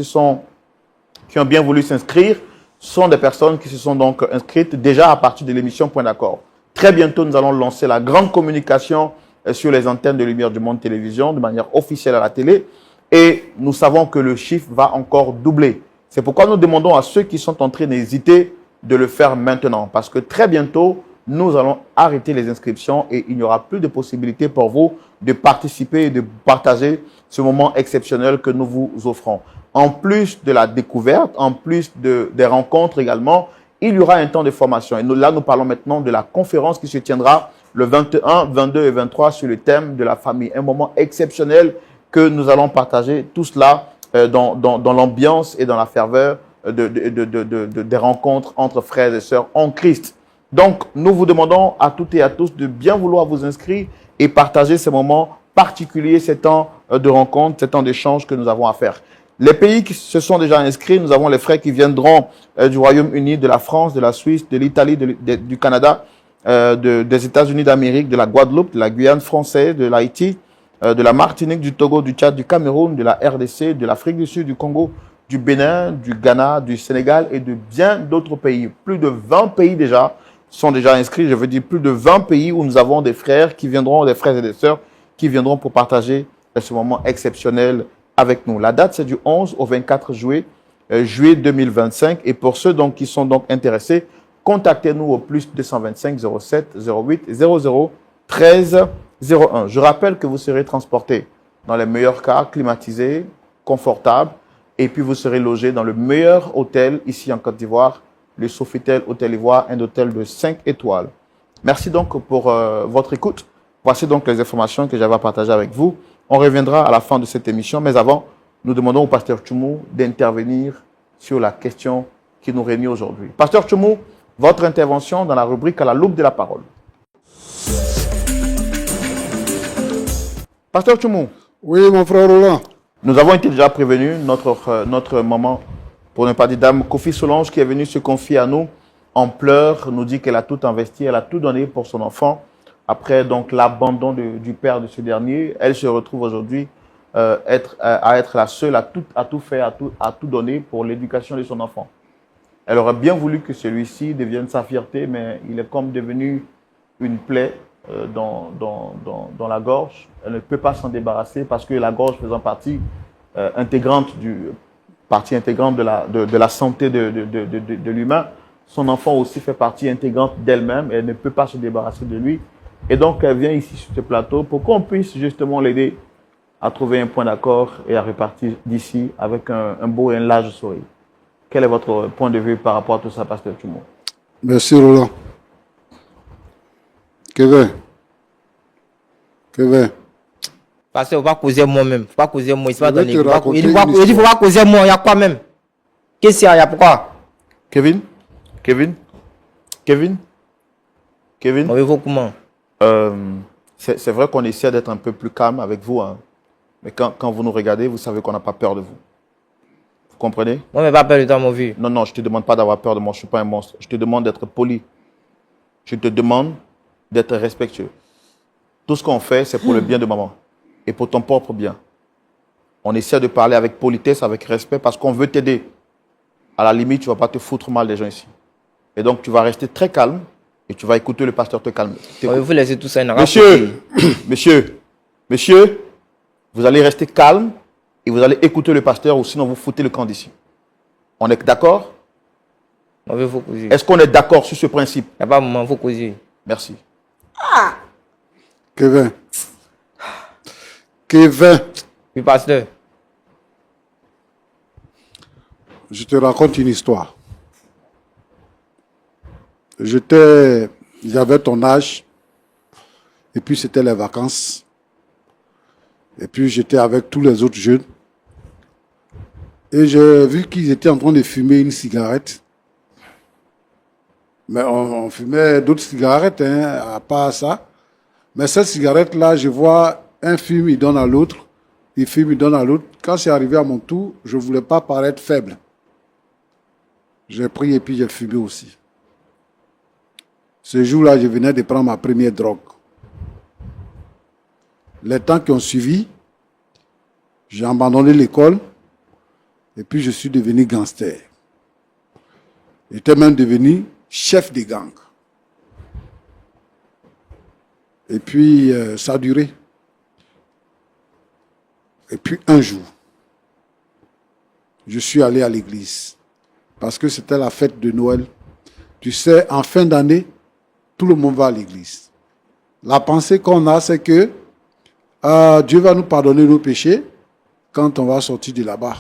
ont bien voulu s'inscrire sont des personnes qui se sont donc inscrites déjà à partir de l'émission Point d'accord. Très bientôt, nous allons lancer la grande communication sur les antennes de Lumière du Monde Télévision de manière officielle à la télé. Et nous savons que le chiffre va encore doubler. C'est pourquoi nous demandons à ceux qui sont en train d'hésiter de le faire maintenant. Parce que très bientôt, nous allons arrêter les inscriptions et il n'y aura plus de possibilité pour vous de participer et de partager ce moment exceptionnel que nous vous offrons. En plus de la découverte, en plus des rencontres également, il y aura un temps de formation. Et là, nous parlons maintenant de la conférence qui se tiendra le 21, 22 et 23 sur le thème de la famille. Un moment exceptionnel que nous allons partager tout cela dans l'ambiance et dans la ferveur des rencontres entre frères et sœurs en Christ. Donc, nous vous demandons à toutes et à tous de bien vouloir vous inscrire et partager ces moments particuliers, ces temps de rencontre, ces temps d'échange que nous avons à faire. Les pays qui se sont déjà inscrits, nous avons les frères qui viendront du Royaume-Uni, de la France, de la Suisse, de l'Italie, du Canada, des États-Unis d'Amérique, de la Guadeloupe, de la Guyane française, de l'Haïti, de la Martinique, du Togo, du Tchad, du Cameroun, de la RDC, de l'Afrique du Sud, du Congo, du Bénin, du Ghana, du Sénégal et de bien d'autres pays. Plus de 20 pays déjà sont déjà inscrits. Je veux dire plus de 20 pays où nous avons des frères qui viendront, des frères et des sœurs qui viendront pour partager ce moment exceptionnel avec nous. La date, c'est du 11 au 24 juillet 2025. Et pour ceux donc qui sont donc intéressés, contactez-nous au plus 225 07 08 00 13 01. Je rappelle que vous serez transporté dans les meilleurs cas, climatisés, confortables, et puis vous serez logé dans le meilleur hôtel ici en Côte d'Ivoire, le Sofitel Hôtel Ivoire, un hôtel de 5 étoiles. Merci donc pour votre écoute. Voici donc les informations que j'avais à partager avec vous. On reviendra à la fin de cette émission, mais avant, nous demandons au pasteur Tchoumou d'intervenir sur la question qui nous réunit aujourd'hui. Pasteur Tchoumou, votre intervention dans la rubrique à la loupe de la parole. Pasteur Tchoumou. Oui, mon frère Roland. Nous avons été déjà prévenus, notre maman, pour ne pas dire dame, Kofi Solange, qui est venue se confier à nous en pleurs, nous dit qu'elle a tout investi, elle a tout donné pour son enfant. Après donc l'abandon du père de ce dernier, elle se retrouve aujourd'hui à être la seule à tout faire, à tout donner pour l'éducation de son enfant. Elle aurait bien voulu que celui-ci devienne sa fierté, mais il est comme devenu une plaie dans la gorge. Elle ne peut pas s'en débarrasser parce que la gorge faisant partie intégrante de la santé de l'humain, son enfant aussi fait partie intégrante d'elle-même et elle ne peut pas se débarrasser de lui. Et donc, elle vient ici sur ce plateau pour qu'on puisse justement l'aider à trouver un point d'accord et à repartir d'ici avec un beau et un large sourire. Quel est votre point de vue par rapport à tout ça, pasteur Tchoumou? Merci, Roland. Kevin. Parce qu'il ne faut pas causer moi-même. Il ne faut pas causer moi. Il ne te raconter faut pas causer moi. Il y a quoi même? Qu'est-ce qu'il y a? Il y a pourquoi? Kevin? On veut voir comment? C'est vrai qu'on essaie d'être un peu plus calme avec vous, hein. Mais quand vous nous regardez, vous savez qu'on n'a pas peur de vous. Vous comprenez? Moi, je n'ai pas peur de toi, mon vieux. Non, je ne te demande pas d'avoir peur de moi, je ne suis pas un monstre. Je te demande d'être poli. Je te demande d'être respectueux. Tout ce qu'on fait, c'est pour le bien de maman et pour ton propre bien. On essaie de parler avec politesse, avec respect, parce qu'on veut t'aider. À la limite, tu ne vas pas te foutre mal des gens ici. Et donc, tu vas rester très calme et tu vas écouter le pasteur te calmer. Vous laissez tout ça. Monsieur, vous allez rester calme et vous allez écouter le pasteur ou sinon vous foutez le camp d'ici. On est d'accord? Est-ce qu'on est d'accord sur ce principe? Il n'y a pas de moment, il faut causer. Merci. Kevin. Oui, pasteur. Je te raconte une histoire. J'avais ton âge, et puis c'était les vacances. Et puis j'étais avec tous les autres jeunes. Et j'ai vu qu'ils étaient en train de fumer une cigarette. Mais on fumait d'autres cigarettes, à part ça. Mais cette cigarette-là, je vois un fume, il donne à l'autre. Il fume, il donne à l'autre. Quand c'est arrivé à mon tour, je ne voulais pas paraître faible. J'ai pris et puis j'ai fumé aussi. Ce jour-là, je venais de prendre ma première drogue. Les temps qui ont suivi, j'ai abandonné l'école et puis je suis devenu gangster. J'étais même devenu chef de gang. Et puis, ça a duré. Et puis, un jour, je suis allé à l'église parce que c'était la fête de Noël. Tu sais, en fin d'année, tout le monde va à l'église. La pensée qu'on a, c'est que Dieu va nous pardonner nos péchés quand on va sortir de là-bas.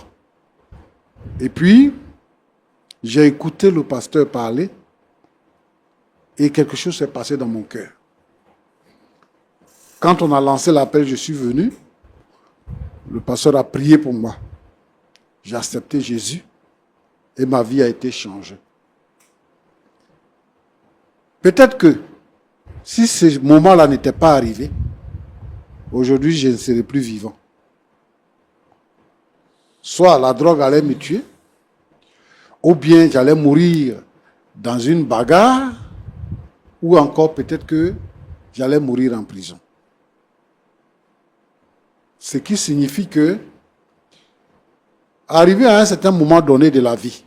Et puis, j'ai écouté le pasteur parler et quelque chose s'est passé dans mon cœur. Quand on a lancé l'appel, je suis venu. Le pasteur a prié pour moi. J'ai accepté Jésus et ma vie a été changée. Peut-être que si ce moment-là n'était pas arrivé, aujourd'hui, je ne serais plus vivant. Soit la drogue allait me tuer, ou bien j'allais mourir dans une bagarre, ou encore peut-être que j'allais mourir en prison. Ce qui signifie que, arrivé à un certain moment donné de la vie,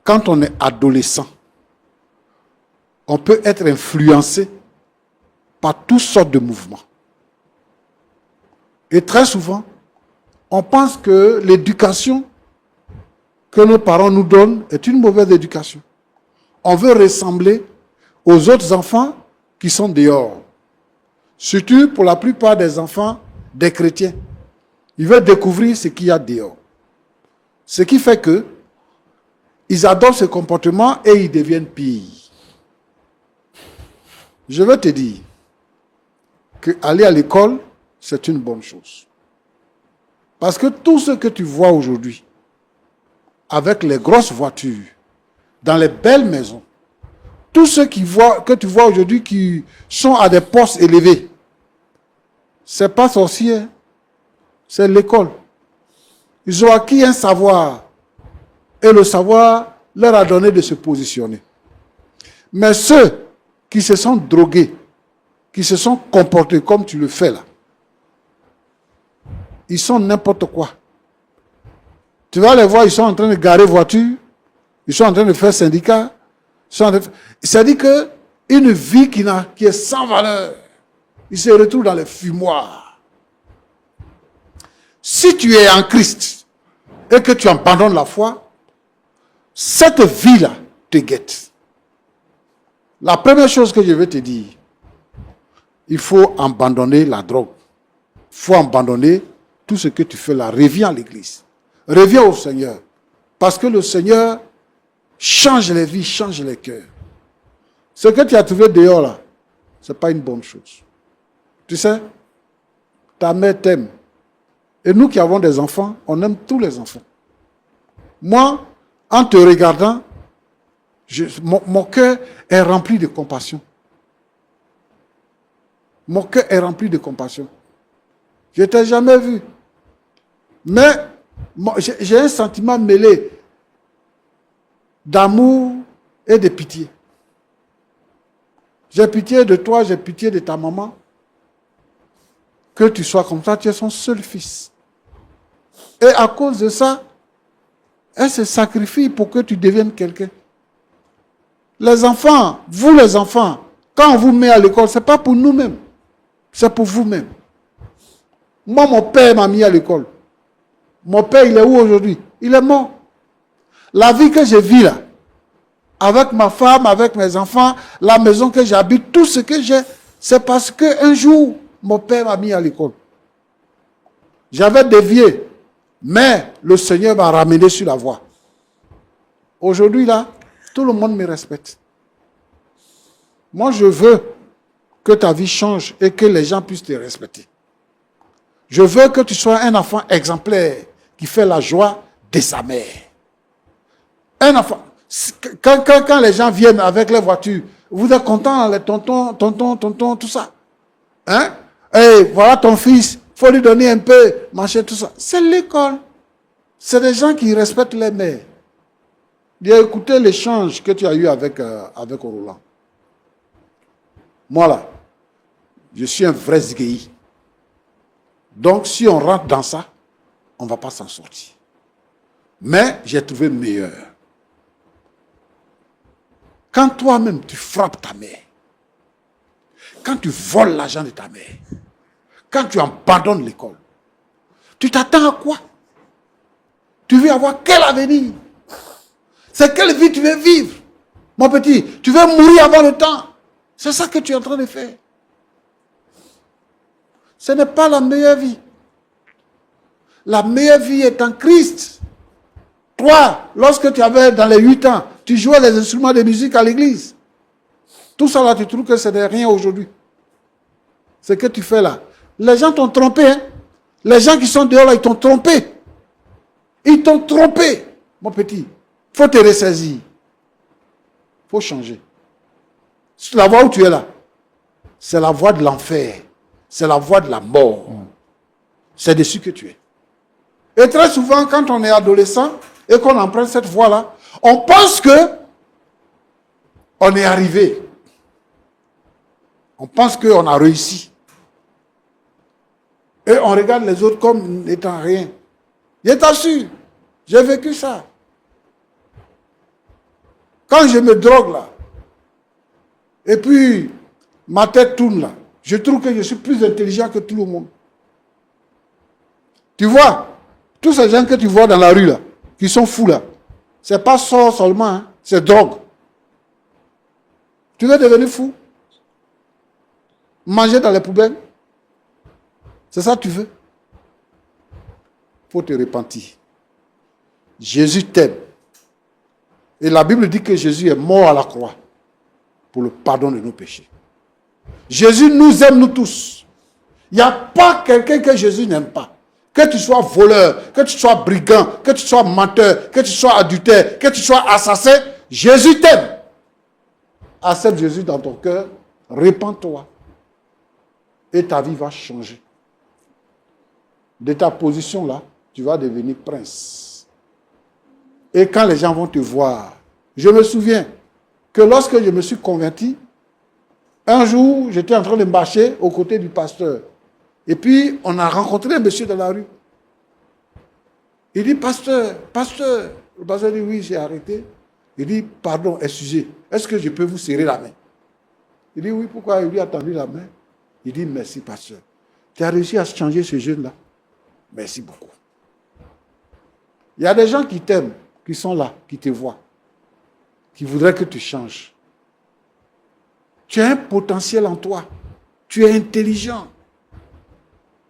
quand on est adolescent, on peut être influencé par toutes sortes de mouvements. Et très souvent, on pense que l'éducation que nos parents nous donnent est une mauvaise éducation. On veut ressembler aux autres enfants qui sont dehors. Surtout pour la plupart des enfants des chrétiens. Ils veulent découvrir ce qu'il y a dehors. Ce qui fait que ils adoptent ce comportement et ils deviennent pires. Je veux te dire qu'aller à l'école, c'est une bonne chose. Parce que tout ce que tu vois aujourd'hui, avec les grosses voitures, dans les belles maisons, tous ceux que tu vois aujourd'hui qui sont à des postes élevés, ce n'est pas sorcier, c'est l'école. Ils ont acquis un savoir et le savoir leur a donné de se positionner. Mais ceux qui se sont drogués, qui se sont comportés comme tu le fais là, ils sont n'importe quoi. Tu vas les voir, ils sont en train de garer voiture, ils sont en train de faire syndicat. C'est-à-dire qu'une vie qui est sans valeur, ils se retrouvent dans les fumoirs. Si tu es en Christ et que tu abandonnes la foi, cette vie-là te guette. La première chose que je vais te dire, il faut abandonner la drogue. Il faut abandonner tout ce que tu fais là. Reviens à l'église. Reviens au Seigneur. Parce que le Seigneur change les vies, change les cœurs. Ce que tu as trouvé dehors là, ce n'est pas une bonne chose. Tu sais, ta mère t'aime. Et nous qui avons des enfants, on aime tous les enfants. Moi, en te regardant, mon cœur est rempli de compassion. Mon cœur est rempli de compassion. Je ne t'ai jamais vu. Mais j'ai un sentiment mêlé d'amour et de pitié. J'ai pitié de toi, j'ai pitié de ta maman. Que tu sois comme ça, tu es son seul fils. Et à cause de ça, elle se sacrifie pour que tu deviennes quelqu'un. Les enfants, vous les enfants, quand on vous met à l'école, ce n'est pas pour nous-mêmes, c'est pour vous-même. Moi, mon père m'a mis à l'école. Mon père, il est où aujourd'hui? Il est mort. La vie que je vis là, avec ma femme, avec mes enfants, la maison que j'habite, tout ce que j'ai, c'est parce qu'un jour, mon père m'a mis à l'école. J'avais dévié, mais le Seigneur m'a ramené sur la voie. Aujourd'hui, là, tout le monde me respecte. Moi, je veux que ta vie change et que les gens puissent te respecter. Je veux que tu sois un enfant exemplaire qui fait la joie de sa mère. Un enfant. Quand les gens viennent avec les voitures, vous êtes contents, les tontons, tout ça. Hein? Et voilà ton fils, il faut lui donner un peu, machin, tout ça. C'est l'école. C'est des gens qui respectent les mères. J'ai écouté l'échange que tu as eu avec Roland. Moi là, je suis un vrai zigueï. Donc si on rentre dans ça, on ne va pas s'en sortir. Mais j'ai trouvé meilleur. Quand toi-même tu frappes ta mère, quand tu voles l'argent de ta mère, quand tu abandonnes l'école, tu t'attends à quoi? Tu veux avoir quel avenir? C'est quelle vie tu veux vivre? Mon petit, tu veux mourir avant le temps. C'est ça que tu es en train de faire. Ce n'est pas la meilleure vie. La meilleure vie est en Christ. Toi, lorsque tu avais dans les 8 ans, tu jouais les instruments de musique à l'église. Tout ça là, tu trouves que ce n'est rien aujourd'hui. Ce que tu fais là. Les gens t'ont trompé. Hein? Les gens qui sont dehors là, ils t'ont trompé. Ils t'ont trompé, mon petit. Il faut te ressaisir. Il faut changer. La voie où tu es là, c'est la voie de l'enfer. C'est la voie de la mort. C'est dessus que tu es. Et très souvent, quand on est adolescent et qu'on emprunte cette voie-là, on pense que on est arrivé. On pense qu'on a réussi. Et on regarde les autres comme n'étant rien. Je t'assure, j'ai vécu ça. Quand je me drogue là, et puis ma tête tourne là, je trouve que je suis plus intelligent que tout le monde. Tu vois, tous ces gens que tu vois dans la rue là, qui sont fous là, c'est pas ça seulement, hein, c'est drogue. Tu veux devenir fou? Manger dans les poubelles? C'est ça que tu veux? Il faut te repentir. Jésus t'aime. Et la Bible dit que Jésus est mort à la croix pour le pardon de nos péchés. Jésus nous aime, nous tous. Il n'y a pas quelqu'un que Jésus n'aime pas. Que tu sois voleur, que tu sois brigand, que tu sois menteur, que tu sois adultère, que tu sois assassin, Jésus t'aime. Accepte Jésus dans ton cœur, répands-toi. Et ta vie va changer. De ta position là, tu vas devenir prince. Et quand les gens vont te voir, je me souviens que lorsque je me suis converti, un jour, j'étais en train de marcher aux côtés du pasteur. Et puis, on a rencontré un monsieur dans la rue. Il dit, pasteur. Le pasteur dit, oui, j'ai arrêté. Il dit, pardon, excusez, est-ce que je peux vous serrer la main? Il dit, oui, pourquoi? Il lui a tendu la main. Il dit, merci, pasteur. Tu as réussi à changer ce jeune-là. Merci beaucoup. Il y a des gens qui t'aiment, qui sont là, qui te voient, qui voudraient que tu changes. Tu as un potentiel en toi. Tu es intelligent.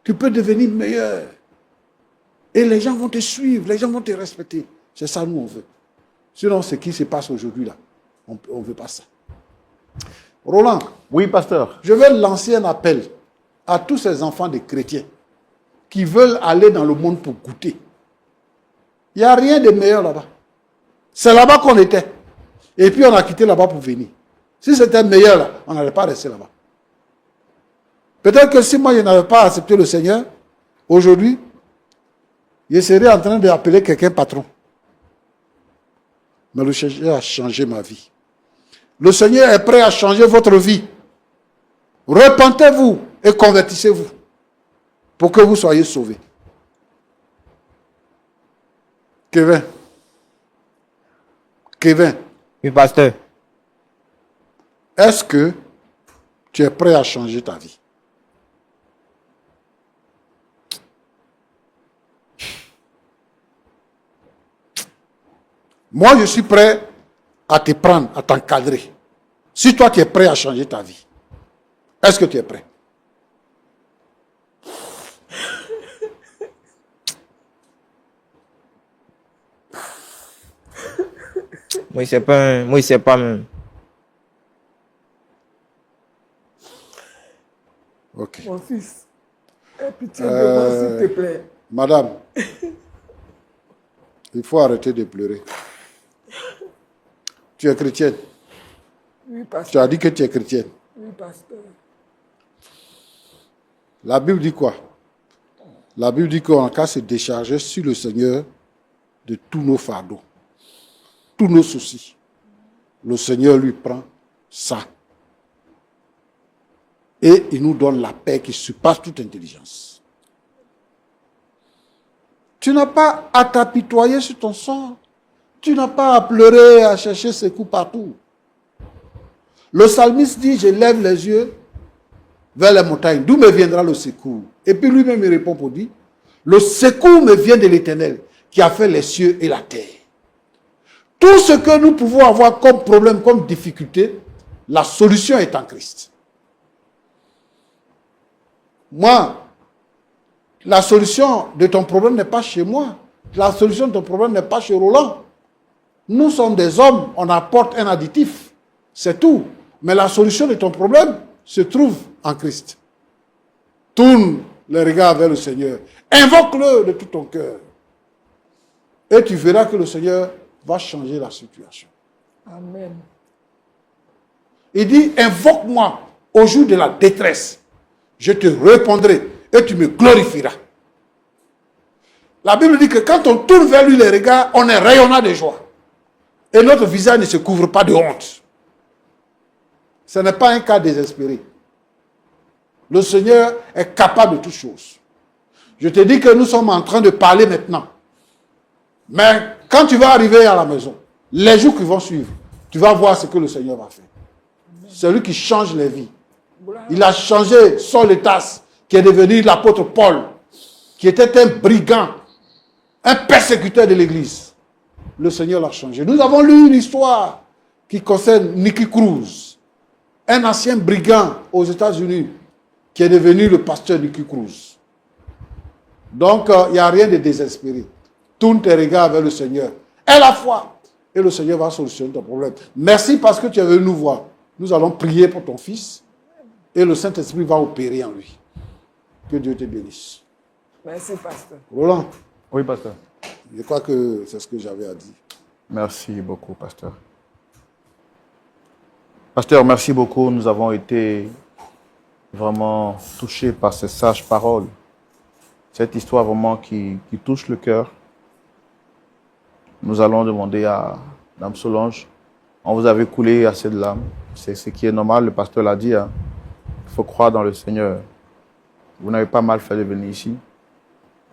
Tu peux devenir meilleur. Et les gens vont te suivre, les gens vont te respecter. C'est ça, nous, on veut. Sinon, ce qui se passe aujourd'hui, là, on ne veut pas ça. Roland. Oui, pasteur. Je vais lancer un appel à tous ces enfants de chrétiens qui veulent aller dans le monde pour goûter. Il n'y a rien de meilleur là-bas. C'est là-bas qu'on était. Et puis, on a quitté là-bas pour venir. Si c'était meilleur là, on n'allait pas rester là-bas. Peut-être que si moi, je n'avais pas accepté le Seigneur, aujourd'hui, je serais en train d'appeler quelqu'un patron. Mais le Seigneur a changé ma vie. Le Seigneur est prêt à changer votre vie. Repentez-vous et convertissez-vous pour que vous soyez sauvés. Kevin. Oui, pasteur. Est-ce que tu es prêt à changer ta vie? Moi, je suis prêt à te prendre, à t'encadrer. Si toi, tu es prêt à changer ta vie, est-ce que tu es prêt? Moi, c'est pas même. Ok. Mon fils, aie Pitié de moi, s'il te plaît. Madame, il faut arrêter de pleurer. Tu es chrétienne. Oui, Tu pasteur. as dit que tu es chrétienne. Oui, pasteur. La Bible dit quoi? La Bible dit qu'on a qu'à se décharger sur le Seigneur de tous nos fardeaux, tous nos soucis. Le Seigneur lui prend ça. Et il nous donne la paix qui surpasse toute intelligence. Tu n'as pas à t'apitoyer sur ton sort. Tu n'as pas à pleurer, à chercher secours partout. Le psalmiste dit, je lève les yeux vers les montagnes. D'où me viendra le secours? Et puis lui-même il répond pour dire, le secours me vient de l'Éternel qui a fait les cieux et la terre. Tout ce que nous pouvons avoir comme problème, comme difficulté, la solution est en Christ. Moi, la solution de ton problème n'est pas chez moi. La solution de ton problème n'est pas chez Roland. Nous sommes des hommes, on apporte un additif. C'est tout. Mais la solution de ton problème se trouve en Christ. Tourne le regard vers le Seigneur. Invoque-le de tout ton cœur. Et tu verras que le Seigneur va changer la situation. Amen. Il dit, invoque-moi au jour de la détresse. Je te répondrai et tu me glorifieras. La Bible dit que quand on tourne vers lui les regards, on est rayonnant de joie. Et notre visage ne se couvre pas de honte. Ce n'est pas un cas désespéré. Le Seigneur est capable de toutes choses. Je te dis que nous sommes en train de parler maintenant. Mais quand tu vas arriver à la maison, les jours qui vont suivre, tu vas voir ce que le Seigneur va faire. C'est lui qui change les vies. Il a changé Saul de Tarse, qui est devenu l'apôtre Paul, qui était un brigand, un persécuteur de l'Église. Le Seigneur l'a changé. Nous avons lu une histoire qui concerne Nicky Cruz, un ancien brigand aux États-Unis, qui est devenu le pasteur Nicky Cruz. Donc, il n'y a rien de désespéré. Tourne tes regards vers le Seigneur. Aie la foi. Et le Seigneur va solutionner ton problème. Merci parce que tu es venu nous voir. Nous allons prier pour ton fils. Et le Saint-Esprit va opérer en lui. Que Dieu te bénisse. Merci, pasteur. Roland, Oui, pasteur. je crois que c'est ce que j'avais à dire. Merci beaucoup, pasteur. Pasteur, merci beaucoup. Nous avons été vraiment touchés par ces sages paroles. Cette histoire vraiment qui touche le cœur. Nous allons demander à Dame Solange, on vous avait coulé assez de larmes. C'est ce qui est normal, le pasteur l'a dit. Hein. Il faut croire dans le Seigneur. Vous n'avez pas mal fait de venir ici.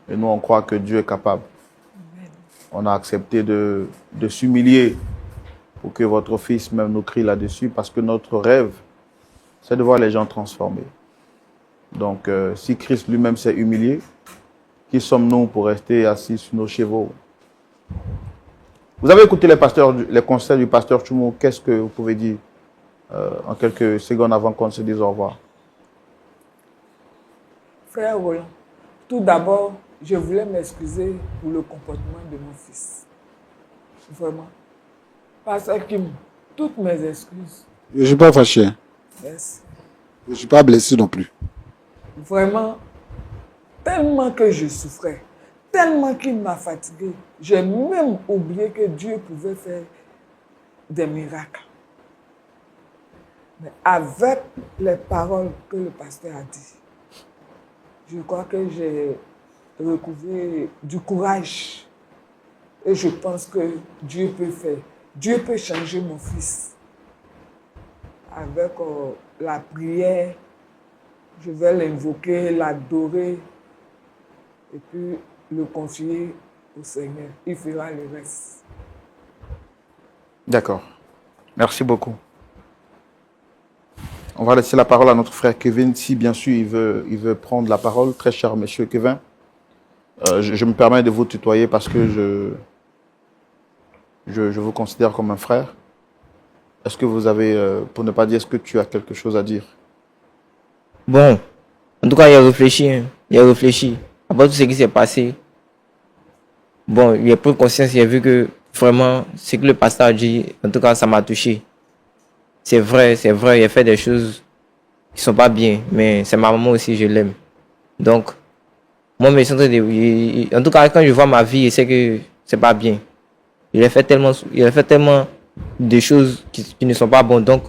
Et nous, on croit que Dieu est capable. Amen. On a accepté de s'humilier pour que votre fils même nous crie là-dessus, parce que notre rêve, c'est de voir les gens transformés. Donc, si Christ lui-même s'est humilié, qui sommes-nous pour rester assis sur nos chevaux? Vous avez écouté les conseils du pasteur Tchoumou. Qu'est-ce que vous pouvez dire en quelques secondes avant qu'on se dise au revoir? Frère Roland, tout d'abord, je voulais m'excuser pour le comportement de mon fils. Vraiment. Pasteur Kim, toutes mes excuses. Je ne suis pas fâché. Merci. Je ne suis pas blessé non plus. Vraiment, tellement que je souffrais, tellement qu'il m'a fatigué, j'ai même oublié que Dieu pouvait faire des miracles. Mais avec les paroles que le pasteur a dit, je crois que j'ai recouvré du courage. Et je pense que Dieu peut faire. Dieu peut changer mon fils. Avec la prière, je vais l'invoquer, l'adorer et puis le confier au Seigneur. Il fera le reste. D'accord. Merci beaucoup. On va laisser la parole à notre frère Kevin, si bien sûr il veut prendre la parole. Très cher monsieur Kevin, je me permets de vous tutoyer parce que je vous considère comme un frère. Est-ce que vous avez, pour ne pas dire, est-ce que tu as quelque chose à dire? Bon, en tout cas, il a réfléchi. Hein. Il a réfléchi. Après tout ce qui s'est passé, bon, il a pris conscience, il a vu que vraiment, ce que le pasteur a dit, en tout cas, ça m'a touché. C'est vrai, il a fait des choses qui sont pas bien, mais c'est ma maman aussi, je l'aime. Donc, Moi, mais en tout cas, quand je vois ma vie, je sais que c'est pas bien. Il a fait tellement de choses qui ne sont pas bonnes. Donc,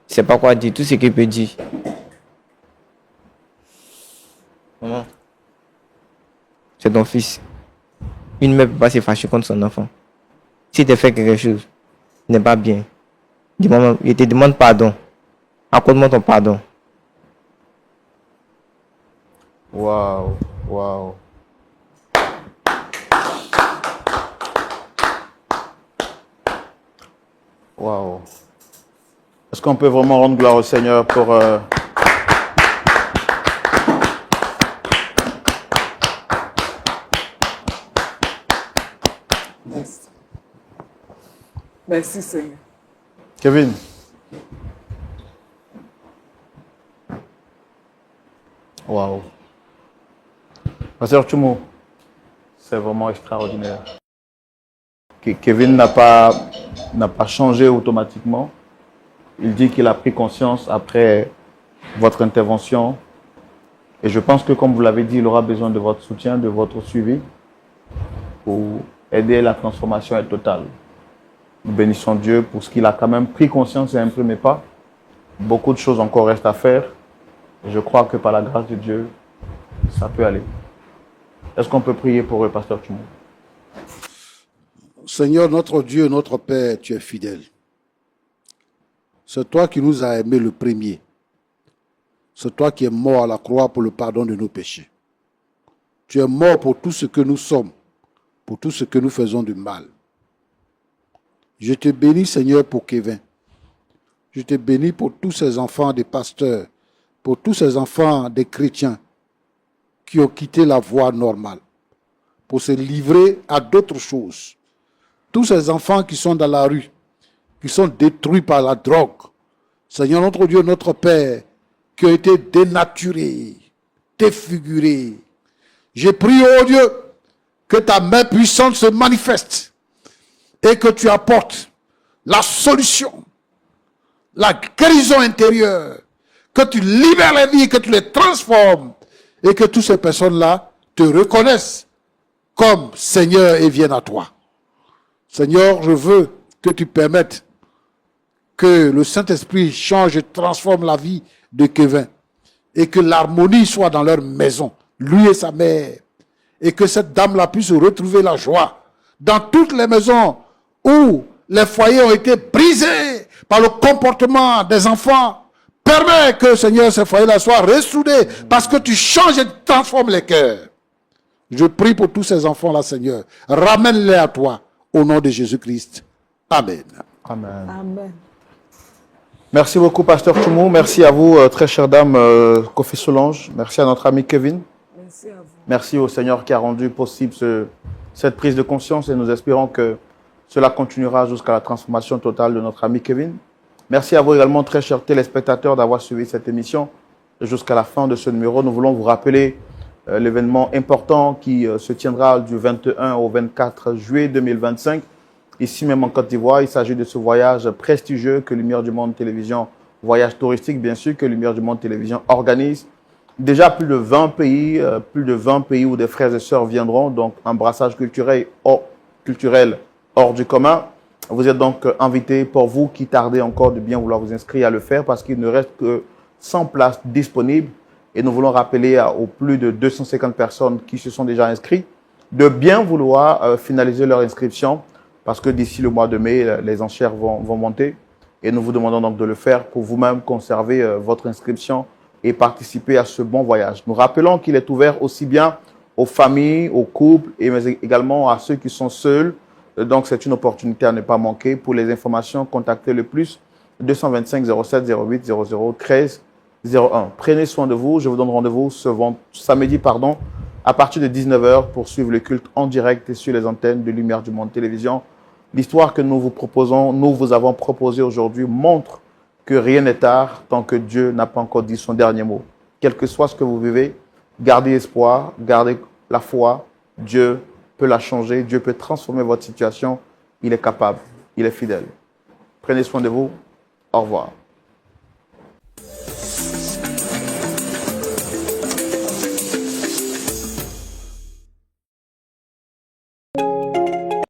je sais pas quoi dire. Tout ce qu'il peut dire. Maman, c'est ton fils. Une mère ne peut pas se fâcher contre son enfant. Si tu fait quelque chose, ce n'est pas bien. Dis-moi, il te demande pardon. Accorde-moi ton pardon. Waouh, waouh. Waouh. Est-ce qu'on peut vraiment rendre gloire au Seigneur pour... Merci. Merci Seigneur. Kevin. Waouh. Pasteur Tchoumo, c'est vraiment extraordinaire. Kevin n'a pas changé automatiquement. Il dit qu'il a pris conscience après votre intervention. Et je pense que, comme vous l'avez dit, il aura besoin de votre soutien, de votre suivi pour aider la transformation à être totale. Nous bénissons Dieu pour ce qu'il a quand même pris conscience et imprimé pas. Beaucoup de choses encore restent à faire. Et je crois que par la grâce de Dieu, ça peut aller. Est-ce qu'on peut prier pour eux, Pasteur Tchoumo? Seigneur, notre Dieu, notre Père, tu es fidèle. C'est toi qui nous as aimés le premier. C'est toi qui es mort à la croix pour le pardon de nos péchés. Tu es mort pour tout ce que nous sommes, pour tout ce que nous faisons du mal. Je te bénis, Seigneur, pour Kevin. Je te bénis pour tous ces enfants des pasteurs, pour tous ces enfants des chrétiens qui ont quitté la voie normale pour se livrer à d'autres choses. Tous ces enfants qui sont dans la rue, qui sont détruits par la drogue. Seigneur, notre Dieu, notre Père, qui ont été dénaturés, défigurés. J'ai prié, oh Dieu, que ta main puissante se manifeste et que tu apportes la solution, la guérison intérieure, que tu libères les vies, que tu les transformes et que toutes ces personnes-là te reconnaissent comme Seigneur et viennent à toi. Seigneur, je veux que tu permettes que le Saint-Esprit change et transforme la vie de Kevin et que l'harmonie soit dans leur maison, lui et sa mère, et que cette dame-là puisse retrouver la joie dans toutes les maisons où les foyers ont été brisés par le comportement des enfants. Permets que, Seigneur, ces foyers-là soient ressoudés parce que tu changes et transformes les cœurs. Je prie pour tous ces enfants-là, Seigneur. Ramène-les à toi au nom de Jésus-Christ. Amen. Amen. Amen. Merci beaucoup, Pasteur Tchoumo. Merci à vous, très chère dame Kofi Solange. Merci à notre ami Kevin. Merci à vous. Merci au Seigneur qui a rendu possible cette prise de conscience et nous espérons que cela continuera jusqu'à la transformation totale de notre ami Kevin. Merci à vous également, très chers téléspectateurs, d'avoir suivi cette émission jusqu'à la fin de ce numéro. Nous voulons vous rappeler l'événement important qui se tiendra du 21 au 24 juillet 2025, ici même en Côte d'Ivoire. Il s'agit de ce voyage prestigieux que Lumière du Monde Télévision, voyage touristique bien sûr, que Lumière du Monde Télévision organise. Déjà plus de 20 pays où des frères et sœurs viendront, donc un brassage culturel hors du commun. Vous êtes donc invités, pour vous qui tardez encore de bien vouloir vous inscrire à le faire, parce qu'il ne reste que 100 places disponibles. Et nous voulons rappeler aux plus de 250 personnes qui se sont déjà inscrites de bien vouloir finaliser leur inscription, parce que d'ici le mois de mai, les enchères vont monter. Et nous vous demandons donc de le faire pour vous-même conserver votre inscription et participer à ce bon voyage. Nous rappelons qu'il est ouvert aussi bien aux familles, aux couples, mais également à ceux qui sont seuls. Donc, c'est une opportunité à ne pas manquer. Pour les informations, contactez le plus 225 07 08 00 13 01. Prenez soin de vous. Je vous donne rendez-vous samedi, à partir de 19h pour suivre le culte en direct et sur les antennes de Lumière du Monde Télévision. L'histoire que nous vous avons proposée aujourd'hui montre que rien n'est tard tant que Dieu n'a pas encore dit son dernier mot. Quel que soit ce que vous vivez, gardez espoir, gardez la foi. Dieu peut la changer, Dieu peut transformer votre situation. Il est capable, il est fidèle. Prenez soin de vous. Au revoir.